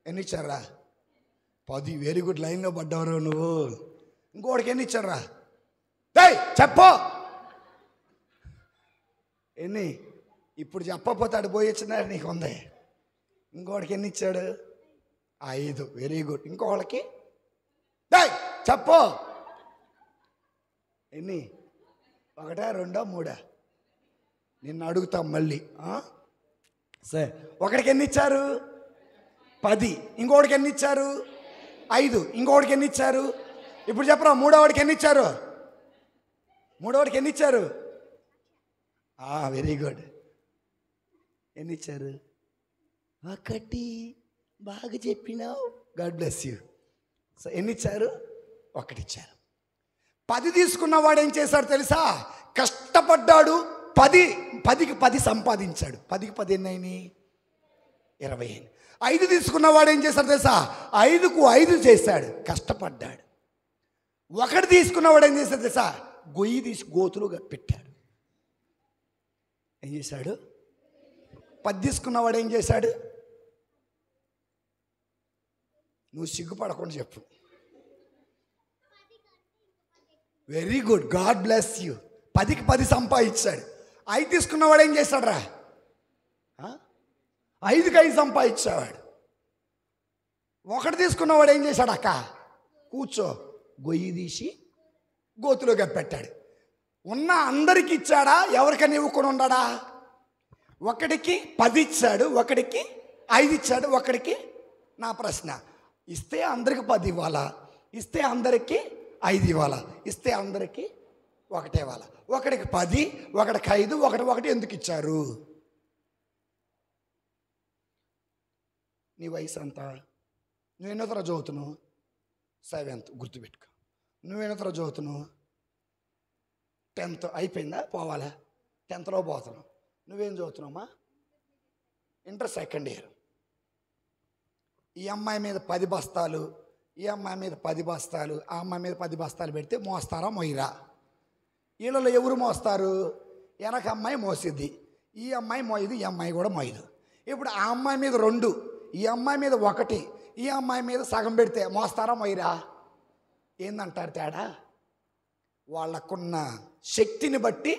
ఎన్ని ఇచ్చారా? 10, వెరీ గుడ్. లైన్లో పడ్డావు నువ్వు. ఇంకోటికి ఎన్ని ఇచ్చారా? చెప్పు ఎన్ని? ఇప్పుడు చెప్పపోతాడు, పోయి వచ్చినాడు, నీకు ఉంది. ఇంకోటికి ఎన్ని ఇచ్చాడు? 5, వెరీ గుడ్. ఇంకోళ్ళకి చెప్పు ఎన్ని? 1, 2, 3? నిన్ను అడుగుతాం మళ్ళీ. సరే, ఒకడికి ఎన్ని ఇచ్చారు? 10. ఇంకోటికి ఎన్ని ఇచ్చారు? 5. ఇంకోటికి ఎన్ని ఇచ్చారు? ఇప్పుడు చెప్పరా, మూడోవాడికి ఎన్ని ఇచ్చారు? మూడోవాడికి ఎన్ని ఇచ్చారు? Very good. ఎన్ని ఇచ్చారు? 1. బాగా చెప్పినావు, గాడ్ బ్లెస్ యూ. సో ఎన్ని ఇచ్చారు? 1 ఇచ్చారు. 10 తీసుకున్నవాడు ఏం చేశాడు తెలుసా? కష్టపడ్డాడు, 10కి 10 సంపాదించాడు. 10కి 10 ఎన్ని అయినాయి? 20 అయినాయి. 5 తీసుకున్నవాడు ఏం చేశాడు తెలుసా? 5కు 5 చేశాడు, కష్టపడ్డాడు. 1 తీసుకున్నవాడు ఏం చేశాడు తెలుసా? గొయ్యి తీసి గోతులు పెట్టాడు. ఏం చేశాడు? 10 తీసుకున్నవాడు ఏం చేశాడు? నువ్వు సిగ్గుపడకుండా చెప్పు. Very good, God bless you. 10కి 10 సంపాదించాడు. 5 తీసుకున్నవాడు ఏం చేశాడు రా? 5కి 5 సంపాదించేవాడు. 1 తీసుకున్నవాడు ఏం చేశాడు? అక్క కూర్చో, గొయ్యి తీసి గోతులోకి పెట్టాడు. ఉన్న అందరికి ఇచ్చాడా? ఎవరికైనా ఇవ్వకుండా ఉన్నాడా? 1కి 10 ఇచ్చాడు, 1కి 5 ఇచ్చాడు, 1కి. నా ప్రశ్న, ఇస్తే అందరికి 10 ఇవ్వాలా? ఇస్తే అందరికీ 5 ఇవ్వాలా? ఇస్తే అందరికీ 1 ఇవ్వాలా? 1కి 10, 1కి 5, 1 ఎందుకు ఇచ్చారు? నీ వయసు అంతా? నువ్వెన్నో తరగతి చదువుతున్నావు? 7th, గుర్తుపెట్టుకో. నువ్వెన్నో తరగతి చదువుతున్నావు? 10th అయిపోయిందా? పోవాలా? 10thలో పోతున్నావు. నువ్వేం చదువుతున్నావమ్మా? Inter 2nd year. ఈ అమ్మాయి మీద 10 బస్తాలు, ఈ అమ్మాయి మీద 10 బస్తాలు, ఆ అమ్మాయి మీద 10 బస్తాలు పెడితే మోస్తారా మొయ్యరా? వీళ్ళలో ఎవరు మోస్తారు? వెనక అమ్మాయి మోసిద్ది, ఈ అమ్మాయి మోయదు, ఈ అమ్మాయి కూడా మోయదు. ఇప్పుడు ఆ అమ్మాయి మీద 2, ఈ అమ్మాయి మీద 1, ఈ అమ్మాయి మీద సగం పెడితే మోస్తారా మొయ్యరా? ఏందంటారు తేడా? వాళ్ళకున్న శక్తిని బట్టి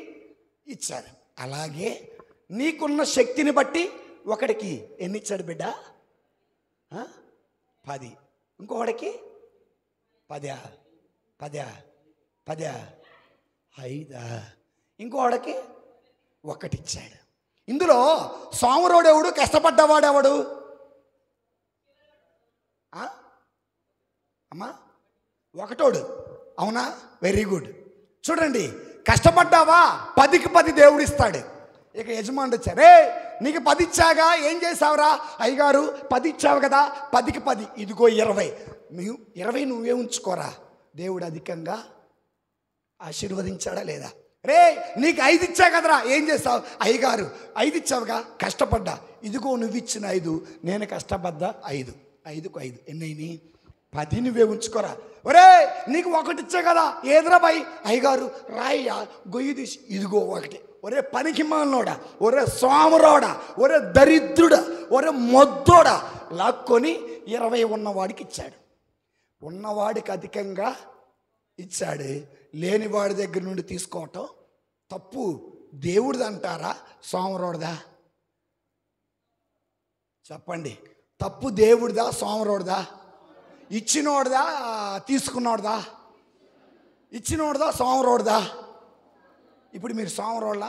ఇచ్చారు. అలాగే నీకున్న శక్తిని బట్టి 1కి ఎన్ని ఇచ్చాడు బిడ్డ? 10. ఇంకొకడికి 10, 5. ఇంకొకడికి 1 ఇచ్చాడు. ఇందులో సోమరోడెవడు? కష్టపడ్డవాడెవడు? అమ్మా 1. అవునా? Very good. చూడండి, కష్టపడ్డావా? 10కి 10 దేవుడు ఇస్తాడు. ఇక యజమానుడు వచ్చారే, నీకు 10 ఇచ్చాగా, ఏం చేసావురా? అయ్యగారు 10 ఇచ్చావు కదా, 10కి 10, ఇదిగో 20. 20 నువ్వే ఉంచుకోరా. దేవుడు అధికంగా ఆశీర్వదించాడా లేదా? రే, నీకు 5 ఇచ్చా కదరా, ఏం చేస్తావు? అయ్యగారు 5 ఇచ్చావుగా, కష్టపడ్డా, ఇదిగో నువ్వు ఇచ్చిన 5, నేను కష్టపడ్డా 5. 5కు 5 ఎన్నైనాయి? 10 నువ్వే ఉంచుకోరా. ఒరే, నీకు 1 ఇచ్చా కదా, ఏదిరా బాయ్? అయ్యగారు రాయ్యా, గొయ్యి తీసి, ఇదిగో 1. ఒరే పనికి మానోడా, ఒరే సోమరోడా, ఒరే దరిద్రుడా, ఒరే మొద్దోడా, లాక్కొని 20 ఉన్నవాడికి ఇచ్చాడు. ఉన్నవాడికి అధికంగా ఇచ్చాడు, లేనివాడి దగ్గర నుండి తీసుకోవటం తప్పు. దేవుడిది అంటారా, సోమరోడిదా? చెప్పండి, తప్పు దేవుడిదా, సోమరోడిదా? ఇచ్చినోడిదా, తీసుకున్నోడిదా? ఇచ్చినోడిదా, సోమరోడిదా? ఇప్పుడు మీరు సోమరోళ్ళ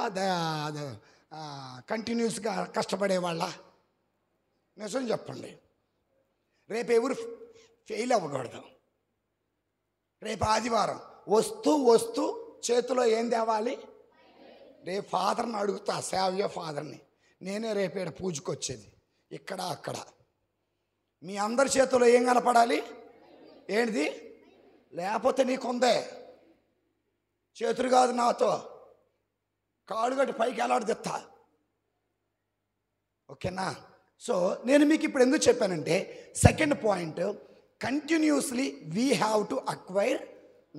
కంటిన్యూస్గా కష్టపడేవాళ్ళ? నిజం చెప్పండి. రేపు ఎవరు ఫెయిల్ అవ్వకూడదు. రేపు ఆదివారం వస్తూ చేతిలో ఏం తేవాలి? రేపు ఫాదర్ని అడుగుతా, సేవ్య ఫాదర్ని. నేనే రేపు పూజకు వచ్చేది, ఇక్కడ అక్కడ. మీ అందరి చేతిలో ఏం కనపడాలి? ఏంటిది? లేకపోతే నీకుందే. చేతులు కాదు నాతో, కాళ్ళు గట్టి పైకి ఎలాడదిస్తా. ఓకేనా? సో నేను మీకు ఇప్పుడు ఎందుకు చెప్పానంటే, second point, continuously we have to acquire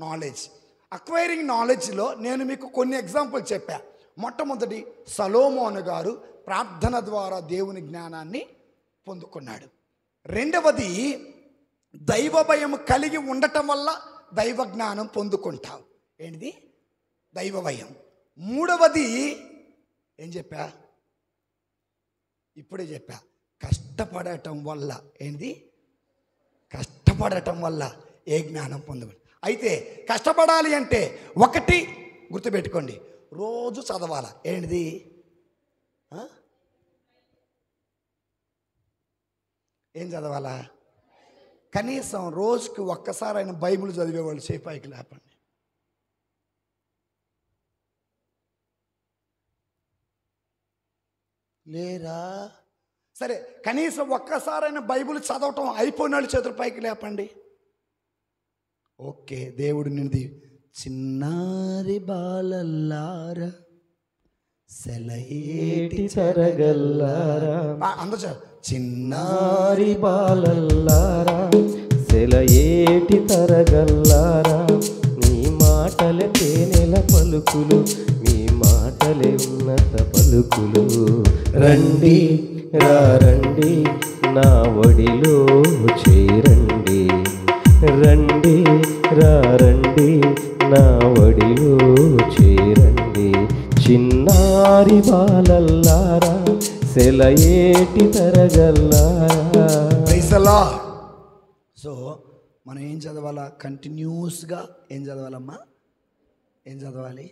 knowledge. Acquiring నాలెడ్జ్లో నేను మీకు కొన్ని ఎగ్జాంపుల్ చెప్పా. మొట్టమొదటి, సొలొమోను గారు ప్రార్థన ద్వారా దేవుని జ్ఞానాన్ని పొందుకున్నాడు. రెండవది, దైవ భయం కలిగి ఉండటం వల్ల దైవ జ్ఞానం పొందుకుంటావు. ఏంటిది? దైవ భయం. మూడవది ఏం చెప్పా? ఇప్పుడే చెప్పా, కష్టపడటం వల్ల. ఏంటిది? కష్టపడటం వల్ల ఏ జ్ఞానం పొందగలరు. అయితే కష్టపడాలి అంటే ఒకటి గుర్తుపెట్టుకోండి, రోజు చదవాలా. ఏంటిది? ఏం చదవాలా? కనీసం రోజుకి ఒక్కసారి అయినా బైబిల్ చదివేవాళ్ళు చేపాయికి లేపండి. లేరా? సరే, కనీసం ఒక్కసారైనా బైబిల్ చదవటం అయిపోయిన వాళ్ళు చేతుల పైకి లేపండి. ఓకే, దేవుడు నిన్నది. చిన్నారి బాలల్లారా సెలయేటి చెరగల్లారా, అందరూ చిన్నారి బాలల్లారా సెలయేటి తరగల్లారా, మీ మాటలే తేనెల పలుకులు, మీ మాటలే ఉన్నత పలుకులు. రండి రండి నా ఒడిలో చేరండి, రండి రండి నా ఒడిలో చేరండి, చిన్నారి బాలల్లారా సెలయేటి తరగల్లారా. సో మనం ఏం చదవాలా? కంటిన్యూస్గా ఏం చదవాలమ్మా? ఏం చదవాలి?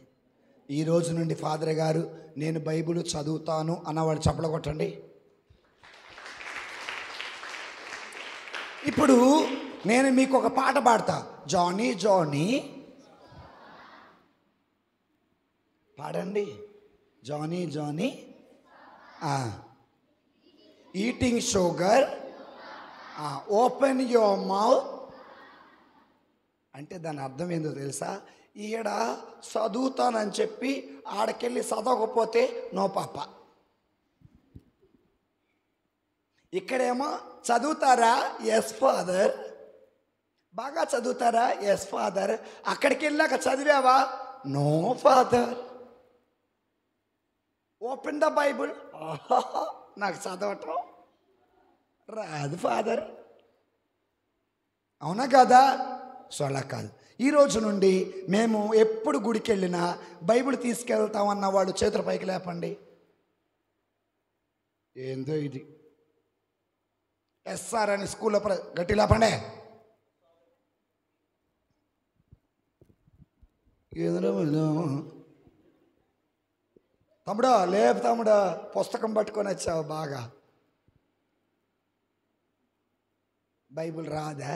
ఈ రోజు నుండి ఫాదర్ గారు నేను బైబిల్ చదువుతాను అన్నవాడు చప్పలు కొట్టండి. ఇప్పుడు నేను మీకు ఒక పాట పాడతా. జానీ జానీ పాడండి. Johnny Johnny eating sugar, open your mouth. అంటే దాని అర్థం ఏందో తెలుసా? ఈడ చదువుతానని చెప్పి ఆడకెళ్ళి చదవకపోతే నో పాప. ఇక్కడేమో చదువుతారా? Yes father. బాగా చదువుతారా? Yes father. అక్కడికి వెళ్ళాక చదివావా? No father. Open the Bible. నాకు చదవటం రాదు ఫాదర్. అవునా కదా? సో అలా కాదు. ఈ రోజు నుండి మేము ఎప్పుడు గుడికి వెళ్ళినా బైబిల్ తీసుకెళ్తామన్న వాళ్ళు చేతుల పైకి లేపండి. ఏందో ఇది? ఎస్ఆర్ అని స్కూల్లో గట్టి లేపండి. తమ్ముడా లేపు, తమ్ముడా పుస్తకం పట్టుకొని వచ్చావు, బాగా బైబిల్ రాదా?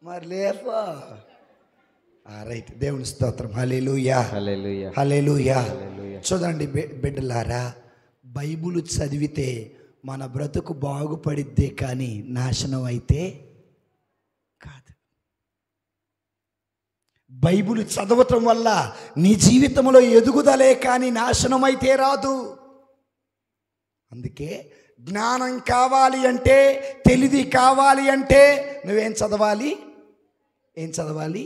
మరి లేపా. రైట్, దేవుని స్తోత్రం. హల్లెలూయా, హల్లెలూయా, హల్లెలూయా. హల్లెలూయా. చూడండి బిడ్డలారా, బైబిల్ చదివితే మన బ్రతుకు బాగుపడిద్దే కానీ నాశనం అయితే కాదు. బైబిల్ చదవటం వల్ల నీ జీవితంలో ఎదుగుదలే కానీ నాశనం అయితే రాదు. అందుకే జ్ఞానం కావాలి అంటే, తెలివి కావాలి అంటే నువ్వేం చదవాలి? ఏం చదవాలి?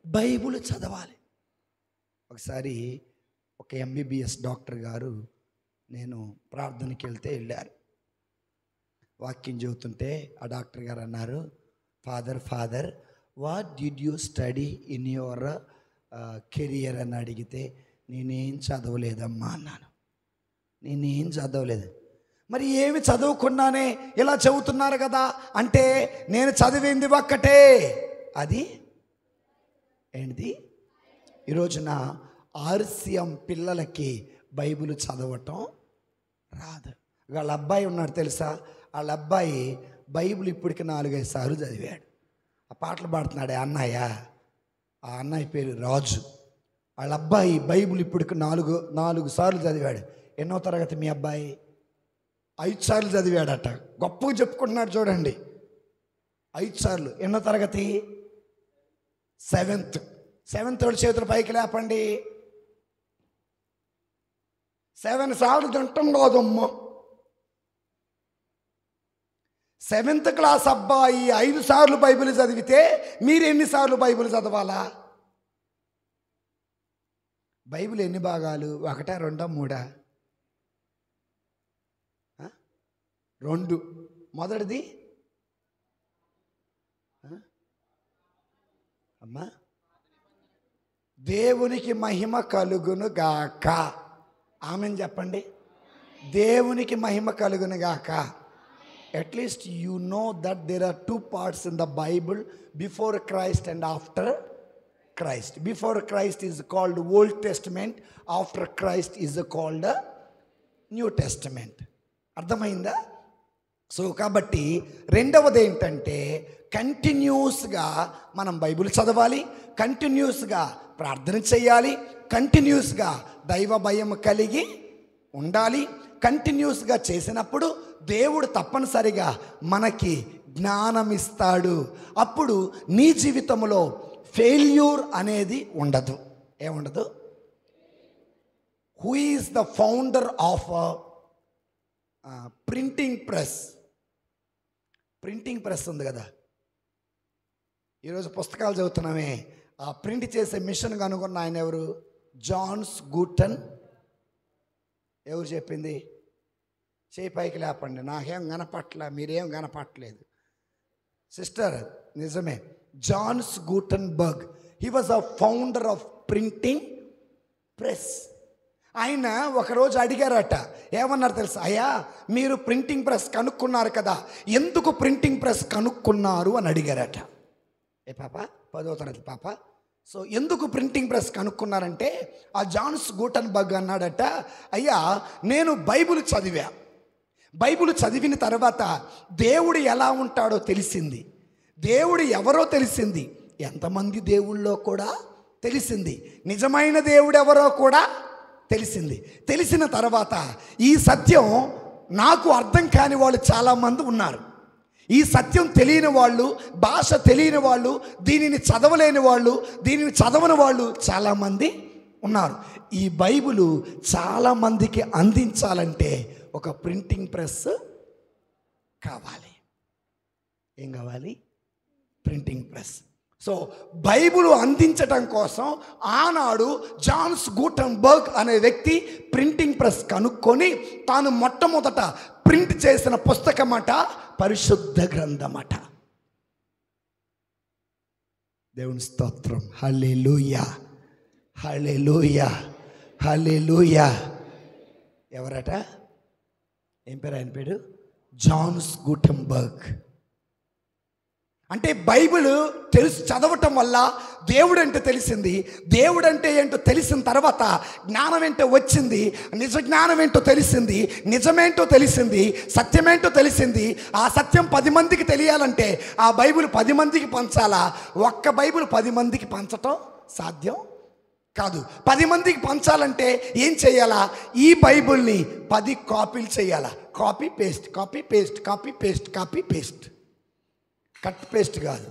బైబిల్ చదవాలి. ఒకసారి ఒక ఎంబీబీఎస్ డాక్టర్ గారు నేను ప్రార్థనకి వెళ్తే వెళ్ళారు. వాక్యం చెబుతుంటే ఆ డాక్టర్ గారు అన్నారు, father what did you study in your career అని అడిగితే, నేనేం చదవలేదమ్మా అన్నాను. నేనేం చదవలేదు. మరి ఏమి చదువుకున్నానే ఇలా చెబుతున్నారు కదా అంటే, నేను చదివింది ఒక్కటే. అది ఏంటిది? ఈరోజున ఆర్సిఎం పిల్లలకి బైబిల్ చదవటం రాదు. వాళ్ళ అబ్బాయి ఉన్నాడు తెలుసా? వాళ్ళ అబ్బాయి బైబిల్ ఇప్పటికి 4-5 సార్లు చదివాడు. ఆ పాటలు పాడుతున్నాడు అన్నయ్య. ఆ అన్నయ్య పేరు రాజు. వాళ్ళ అబ్బాయి బైబిల్ ఇప్పటికి 4 సార్లు చదివాడు. ఎన్నో తరగతి మీ అబ్బాయి? 5 సార్లు చదివాడట. గొప్పగా చెప్పుకుంటున్నాడు చూడండి. 5 సార్లు. ఎన్నో తరగతి? 7th. 7th వాళ్ళు చేతులు పైకి లేపండి. 7 సార్లు తింటాం కాదమ్మా. 7th క్లాస్ అబ్బాయి 5 సార్లు బైబిల్ చదివితే మీరు ఎన్నిసార్లు బైబిల్ చదవాలా? బైబిల్ ఎన్ని భాగాలు? 1, 2, 3? 2. మొదటిది అమ్మా, దేవునికి మహిమ కలుగును గాక. ఆమెన్ చెప్పండి. దేవునికి మహిమ కలుగును గాక. At least you know that there are 2 parts in the Bible, before Christ and after Christ. Before Christ is called Old Testament, after Christ is called New Testament. అర్థమైందా? సో కాబట్టి రెండవది ఏంటంటే కంటిన్యూస్గా మనం బైబిల్ చదవాలి, కంటిన్యూస్గా ప్రార్థన చేయాలి, కంటిన్యూస్గా దైవ భయం కలిగి ఉండాలి. కంటిన్యూస్గా చేసినప్పుడు దేవుడు తప్పనిసరిగా మనకి జ్ఞానం ఇస్తాడు. అప్పుడు నీ జీవితంలో ఫెయిల్యూర్ అనేది ఉండదు. ఏముండదు? Who is the founder of printing press? Printing press ఉంది కదా, ఈరోజు పుస్తకాలు చదువుతున్నామే. ఆ ప్రింట్ చేసే మిషన్ కనుగొన్న ఆయన ఎవరు? జాన్స్ గూటన్. ఎవరు చెప్పింది? చేయి పైకి లేపండి. నాకేం కనపట్ల, మీరేం కనపట్లేదు. సిస్టర్, నిజమే. Johns Gutenberg, he was a founder of printing press. ఆయన ఒకరోజు అడిగారట, ఏమన్నారు తెలుసా? అయ్యా, మీరు ప్రింటింగ్ ప్రెస్ కనుక్కున్నారు కదా, ఎందుకు ప్రింటింగ్ ప్రెస్ కనుక్కున్నారు అని అడిగారట. ఏ పాప, 10వ తరగతి పాప. సో ఎందుకు ప్రింటింగ్ ప్రెస్ కనుక్కున్నారంటే ఆ జాన్స్ గూటన్బర్గ్ అన్నాడట, అయ్యా నేను బైబిల్ చదివా. బైబిల్ చదివిన తర్వాత దేవుడు ఎలా ఉంటాడో తెలిసింది, దేవుడు ఎవరో తెలిసింది, ఎంతమంది దేవుళ్ళో కూడా తెలిసింది, నిజమైన దేవుడు ఎవరో కూడా తెలిసింది. తెలిసిన తర్వాత ఈ సత్యం నాకు అర్థం కాని వాళ్ళు చాలామంది ఉన్నారు. ఈ సత్యం తెలియని వాళ్ళు, భాష తెలియని వాళ్ళు, దీనిని చదవలేని వాళ్ళు, దీనిని చదవని వాళ్ళు చాలామంది ఉన్నారు. ఈ బైబిలు చాలామందికి అందించాలంటే ఒక ప్రింటింగ్ ప్రెస్ కావాలి. ఏం కావాలి? Printing press. సో బైబిల్ అందించటం కోసం ఆనాడు జాన్స్ గూటన్బర్గ్ అనే వ్యక్తి ప్రింటింగ్ ప్రెస్ కనుక్కొని తాను మొట్టమొదట ప్రింట్ చేసిన పుస్తకమట పరిశుద్ధ గ్రంథమట. దేవుని స్తోత్రం. హల్లెలూయా, హల్లెలూయా, హల్లెలూయా. ఎవరట? ఏం పేరు ఆయన పేరు? Johne's Gutenberg. అంటే బైబిల్ చదవటం వల్ల దేవుడు అంటే తెలిసింది, దేవుడు అంటే ఏంటో తెలిసిన తర్వాత జ్ఞానం ఏంటో వచ్చింది, నిజ జ్ఞానం ఏంటో తెలిసింది, నిజమేంటో తెలిసింది, సత్యమేంటో తెలిసింది. ఆ సత్యం 10 మందికి తెలియాలంటే ఆ బైబిల్ 10 మందికి పంచాలా? ఒక్క బైబిల్ 10 మందికి పంచటం సాధ్యం కాదు. 10 మందికి పంచాలంటే ఏం చేయాలా? ఈ బైబిల్ని 10 కాపీలు చేయాలా? Copy paste, copy paste, copy paste, copy paste, cut paste కాదు.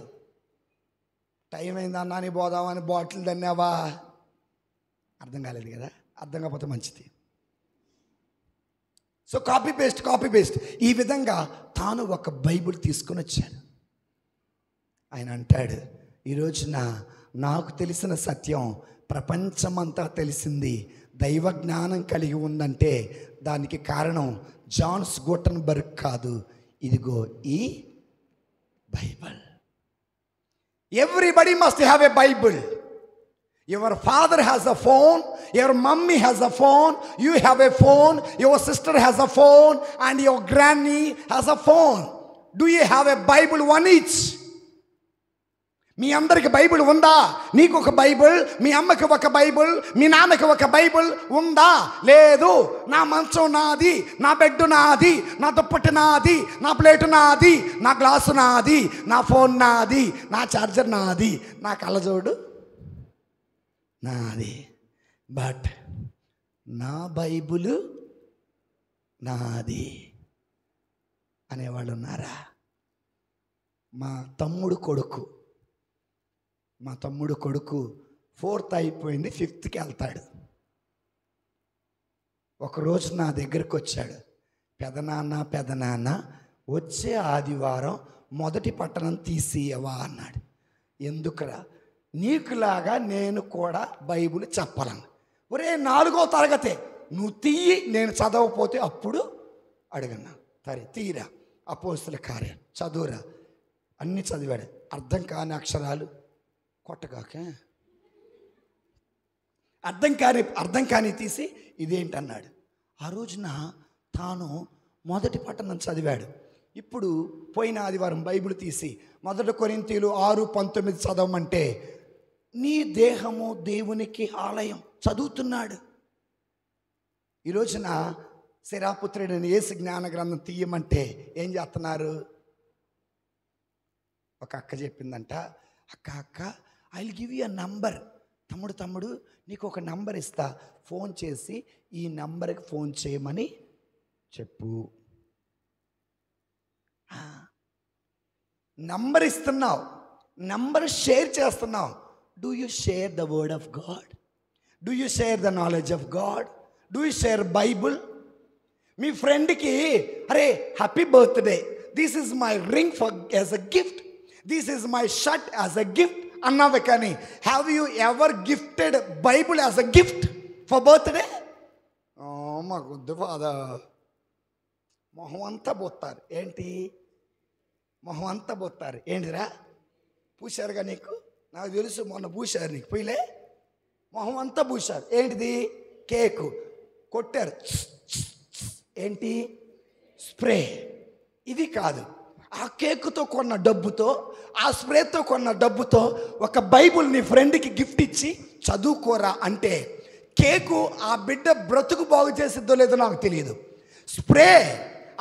టైం అయిందన్నా నీ పోదామని బాటిల్ దన్నావా? అర్థం కాలేదు కదా, అర్థం కాకపోతే మంచిది. So copy paste, copy paste. ఈ విధంగా తాను ఒక బైబిల్ తీసుకొని వచ్చాడు. ఆయన అంటాడు, ఈ రోజున నాకు తెలిసిన సత్యం ప్రపంచమంతా తెలిసింది, దైవ జ్ఞానం కలిగి ఉందంటే దానికి కారణం జాన్స్ గూటన్బర్గ్ కాదు, ఇదిగో ఈ Bible. Everybody must have a Bible. Your father has a phone, your mummy has a phone, you have a phone, your sister has a phone, and your granny has a phone. Do you have a Bible, one each? మీ అందరికి Bible ఉందా? నీకు ఒక Bible, మీ అమ్మకి ఒక Bible, మీ నాన్నకి ఒక Bible ఉందా? లేదు. నా మంచం నాది, నా బెడ్ నాది, నా దుప్పటి నాది, నా ప్లేటు నాది, నా గ్లాసు నాది, నా ఫోన్ నాది, నా ఛార్జర్ నాది, నా కళ్ళజోడు నాది. బట్ నా బైబిల్ నాది అనేవాళ్ళు ఉన్నారా? మా తమ్ముడు కొడుకు 4th అయిపోయింది, 5thకి వెళ్తాడు. ఒకరోజు నా దగ్గరికి వచ్చాడు. పెదనాన్న వచ్చే ఆదివారం మొదటి పట్టణం తీసియవా అన్నాడు. ఎందుకురా? నీకులాగా నేను కూడా బైబిల్ చెప్పాలను. ఒరే 4వ తరగతి నువ్వు తీయి, నేను చదవకపోతే అప్పుడు అడిగన్నా. సరే తీరా. అపోస్తుల కార్యం చదువురా. అన్నీ చదివాడు. అర్థం కాని కొట్టగాక అర్థం కాని తీసి ఇదేంటన్నాడు. ఆ రోజున తాను మొదటి పట్టణం చదివాడు. ఇప్పుడు పోయిన ఆదివారం బైబిల్ తీసి 1 కొరింథీయులు 6:19 చదవమంటే నీ దేహము దేవునికి ఆలయం చదువుతున్నాడు. ఈ రోజున శిరాపుత్రుడిని యేసు జ్ఞాన గ్రంథం తీయమంటే ఏం చేస్తున్నారు? ఒక అక్క చెప్పిందంట, అక్క I will give you a number. తమ్ముడు నీకు ఒక నంబర్ ఇస్తా, ఫోన్ చేసి ఈ నంబర్కి ఫోన్ చేయమని చెప్పు. నంబర్ ఇస్తున్నావు, నంబర్ షేర్ చేస్తున్నావు. Do you share the word of God? Do you share the knowledge of God? Do you share Bible? మీ ఫ్రెండ్కి అరే happy birthday, this is my ring for as a gift, this is my shirt as a gift అన్నావే, కానీ have you ever gifted Bible as a gift for birthday? మాకు వద్దు father. మొహం అంతా పోతారు. ఏంటి మొహం అంతా పోతారు? ఏంటిరా పూసారుగా నీకు? నాకు తెలుసు, మొన్న పూసారు నీకు. పోయిలే మొహం అంతా పూసారు. ఏంటిది? కేకు కొట్టారు. ఏంటి? స్ప్రే. ఇది కాదు. ఆ కేకుతో కొన్న డబ్బుతో, ఆ స్ప్రేతో కొన్న డబ్బుతో ఒక బైబుల్ నీ ఫ్రెండ్కి గిఫ్ట్ ఇచ్చి చదువుకోరా అంటే, కేకు ఆ బిడ్డ బ్రతుకు బాగు చేసిద్దో లేదో నాకు తెలియదు, స్ప్రే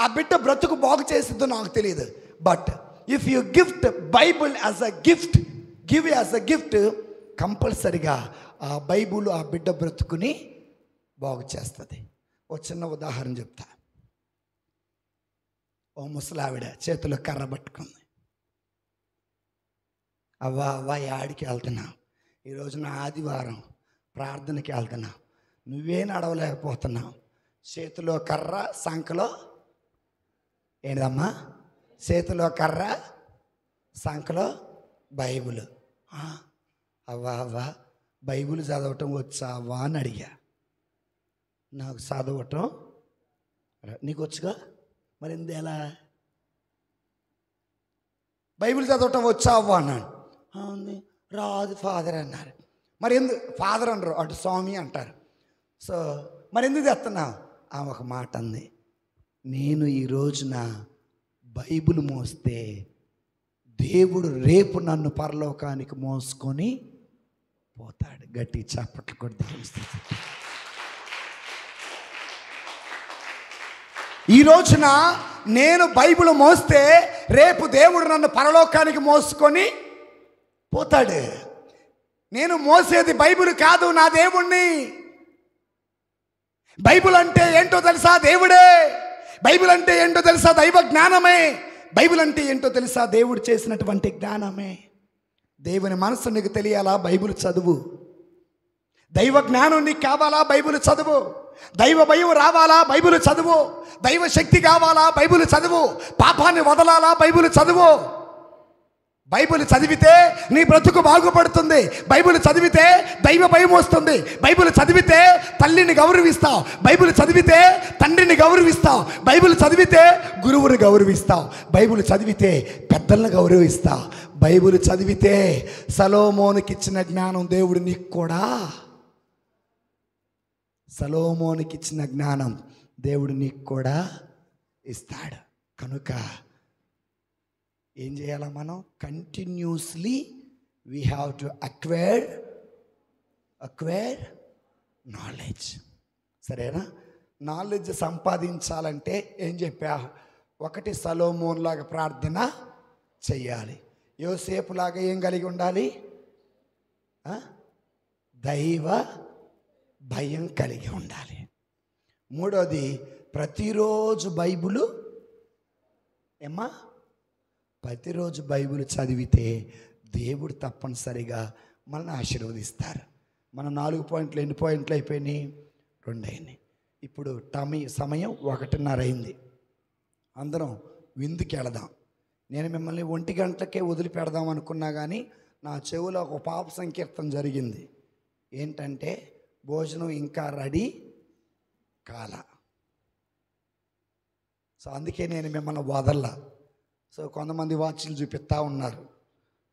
ఆ బిడ్డ బ్రతుకు బాగు చేసిద్దో నాకు తెలియదు. But if you gift Bible as a gift, give as a gift, కంపల్సరిగా ఆ బైబుల్ ఆ బిడ్డ బ్రతుకుని బాగు చేస్తుంది. ఓ చిన్న ఉదాహరణ చెప్తా. ఓ ముసలావిడ చేతిలో కర్ర పట్టుకుంది. అవ్వ యాడికి వెళ్తున్నావు? ఈరోజు నా ఆదివారం ప్రార్థనకి వెళ్తున్నావు. నువ్వే నడవలేకపోతున్నావు. చేతిలో కర్ర, సంకలో ఏంటమ్మా? చేతిలో కర్ర, సంకలో బైబుల్. అవ్వ బైబుల్ చదవటం వచ్చావా అని అడిగా. నాకు చదవటం నీకు వచ్చుగా, మరి ఎలా బైబిల్ చదవటం వచ్చావా అన్నాను. రాదు ఫాదర్ అన్నారు. మరి ఎందుకు ఫాదర్ అనరు, అటు స్వామి అంటారు. సో మరి ఎందుకు తెస్తున్నావు? ఒక మాట అంది, నేను ఈ రోజున బైబిల్ మోస్తే దేవుడు రేపు నన్ను పరలోకానికి మోసుకొని పోతాడు. గట్టి చప్పట్లు కూడా తెలుస్తుంది. ఈ రోజున నేను బైబిల్ మోస్తే రేపు దేవుడు నన్ను పరలోకానికి మోసుకొని పోతాడు. నేను మోసేది బైబిల్ కాదు, నా దేవుణ్ణి. బైబిల్ అంటే ఏంటో తెలుసా? దేవుడే. బైబిల్ అంటే ఏంటో తెలుసా? దైవ జ్ఞానమే. బైబిల్ అంటే ఏంటో తెలుసా? దేవుడు చేసినటువంటి జ్ఞానమే. దేవుని మనసు నీకు తెలియాలా? బైబిల్ చదువు. దైవ జ్ఞానం నీకు కావాలా? బైబిల్ చదువు. దైవ భయం రావాలా? బైబిల్ చదువు. దైవ శక్తి కావాలా? బైబిల్ చదువు. పాపాన్ని వదలాలా? బైబిల్ చదువు. బైబిల్ చదివితే నీ బ్రతుకు బాగుపడుతుంది. బైబిల్ చదివితే దైవ భయం వస్తుంది. బైబిల్ చదివితే తల్లిని గౌరవిస్తావు. బైబిల్ చదివితే తండ్రిని గౌరవిస్తావు. బైబిల్ చదివితే గురువుని గౌరవిస్తావు. బైబిల్ చదివితే పెద్దలను గౌరవిస్తావు. బైబిల్ చదివితే సలోమోనుకి ఇచ్చిన జ్ఞానం దేవుడు నీకు కూడా, సలోమోనుకి ఇచ్చిన జ్ఞానం దేవుడు నీకు కూడా ఇస్తాడు. కనుక ఏం చేయాలా మనం? Continuously we have to acquire knowledge. సరేనా? నాలెడ్జ్ సంపాదించాలంటే ఏం చెప్పా? ఒకటి, సలోమోన్ లాగా ప్రార్థన చెయ్యాలి. యోసేపు లాగా ఏం కలిగి ఉండాలి? దైవ భయం కలిగి ఉండాలి. మూడోది, ప్రతిరోజు బైబిలు ప్రతిరోజు బైబిల్ చదివితే దేవుడు తప్పనిసరిగా మనల్ని ఆశీర్వదిస్తారు. మన 4 పాయింట్లు ఎన్ని పాయింట్లు అయిపోయినాయి? 2 అయినాయి. ఇప్పుడు సమయం 1:30 అయింది. అందరం విందుకి వెళదాం. నేను మిమ్మల్ని 1 గంటలకే వదిలిపెడదాం అనుకున్నా కానీ నా చెవులో ఒక పాప సంకీర్తన జరిగింది. ఏంటంటే భోజనం ఇంకా రెడీ కాల. సో అందుకే నేను మిమ్మల్ని వదల్లా. సో కొంతమంది వాచ్లు చూపిస్తూ ఉన్నారు,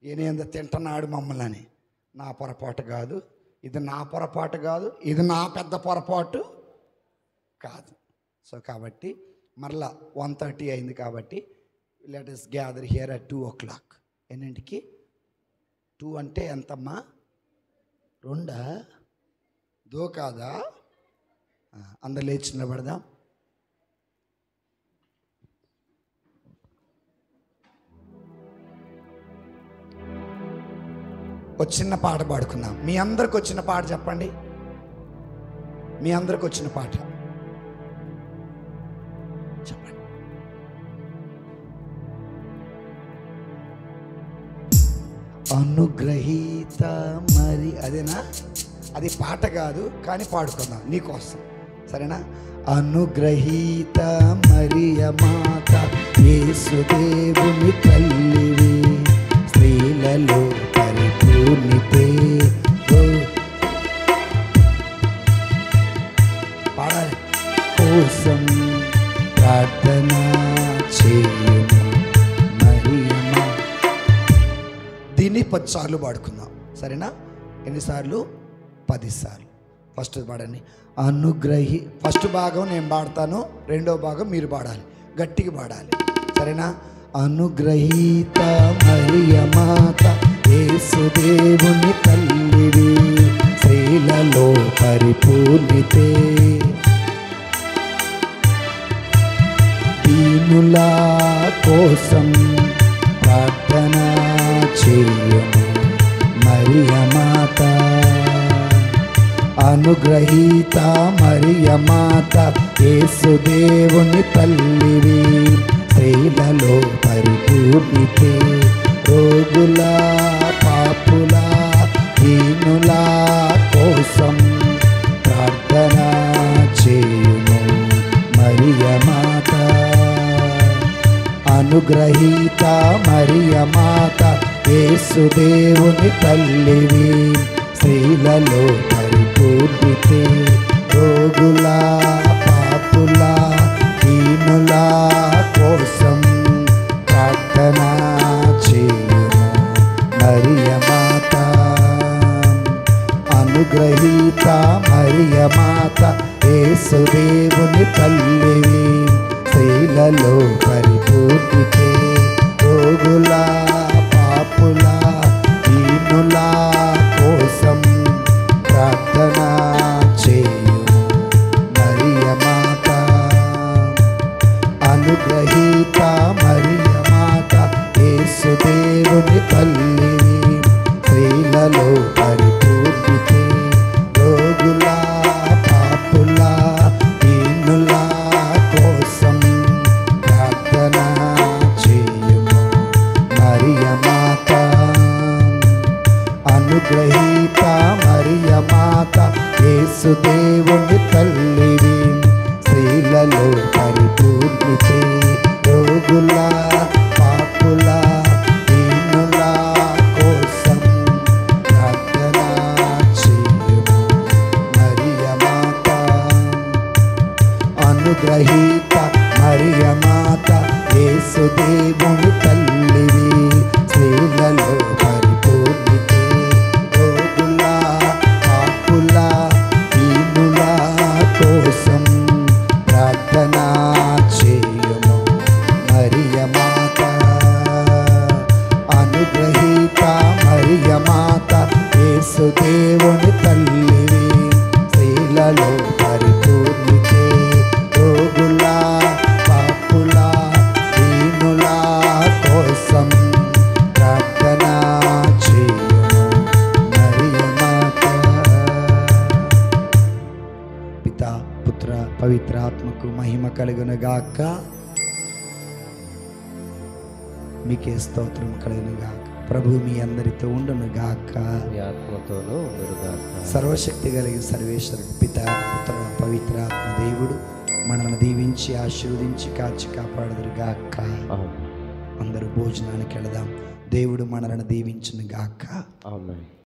ఏనేందో తింటున్నాడు మమ్మల్ని అని. నా పొరపాటు కాదు, ఇది నా పొరపాటు కాదు, ఇది నా పెద్ద పొరపాటు కాదు. సో కాబట్టి మరలా 1:30 అయింది కాబట్టి let us gather here at 2 o'clock. ఎన్నింటికి? 2 అంటే ఎంతమ్మా? 2 దో కాదా? అందరు లేచి నిలబడదాం. ఒక చిన్న పాట పాడుకుందాం. మీ అందరికి వచ్చిన పాట చెప్పండి. మీ అందరికి వచ్చిన పాట చెప్పండి. అనుగ్రహీత మరి అదేనా? అది పాట కాదు కానీ పాడుకుందాం నీకోసం, సరేనా? అనుగ్రహీత మరియ మాత, యేసుదేవుని తల్లివి, స్త్రీలలో పరిపూర్ణితే. పాడాలి. కోసం ప్రార్థన చేయుము మరియమ్మ. దీన్ని 10 సార్లు పాడుకుందాం, సరేనా? ఎన్నిసార్లు? 10 సార్లు. ఫస్ట్ పాడండి. ఫస్ట్ భాగం నేను పాడతాను, రెండో భాగం మీరు పాడాలి, గట్టిగా పాడాలి, సరేనా? అనుగ్రహీత మరియ మాత, యేసుదేవుని తల్లివి, స్త్రీలలో పరిపూర్ణితే. దీనుల కోసం ప్రార్థన చేయము మరియ మాత. అనుగ్రహీత మరియ మాత, యేసుదేవుని తల్లివి, స్త్రీలలో పరిపూర్ణితే. రోగుల పాపుల దీనుల కోసం ప్రార్థన చేయుము మరియ మాత. అనుగ్రహీత మరియ మాత, యేసుదేవుని తల్లివి, స్త్రీలలో పరిపూర్ణితే. రోగుల పాపుల దీనుల కోసం ప్రార్థన చేయుము మరియ మాత. అనుగ్రహీత మరియ మాత, యేసుదేవుని తల్లివి, స్త్రీలలో పరిపూర్ణితే. రోగుల పాపుల దీనుల కోసం ప్రార్థన చేయుము మరియ మాత. అనుగ్రహీత మరియ మాత, యేసుదేవుని తల్లివి, స్త్రీలలో పరిపూర్ణితే. రోగుల పాపుల దీనుల కోసం ప్రార్థన చేయుము మరియ మాత. అనుగ్రహీత మరియ మాత, యేసుదేవుని తల్లివి, స్త్రీలలో పరిపూర్ణితే. రోగుల పాపుల దీనుల కోసం ప్రార్థన చేయుము మరియ మాత. అనుగ్రహీత మరియ మాత, యేసుదేవుని తల్లివి, స్త్రీలలో పరిపూర్ణితే. రోగుల పాపుల దీనుల కోసం ప్రార్థన చేయుము మరియ మాత. అనుగ్రహీత మరియ మాత, యేసుదేవుని తల్లివి, స్త్రీలలో పరిపూర్ణితే. రోగుల పాపుల దీనుల కోసం ప్రార్థన చేయుము మరియ మాత. పితా పుత్ర పవిత్రాత్మకు మహిమ కలుగును గాక. మీకే స్తోత్రం కలుగును గాక. ప్రభు మీ అందరితో ఉండును గాక. మీ ఆత్మతోనూ ఉండునుగాక. సర్వశక్తి కలిగి సర్వేశ్వరుడు పిత పుత్ర పవిత్రాత్మ దేవుడు మనల్ని దీవించి ఆశీర్వదించి కాచి కాపాడుదురు గాక. ఆమేన్. అందరూ భోజనానికి వెళదాం. దేవుడు మనల్ని దీవించును గాక. ఆమేన్.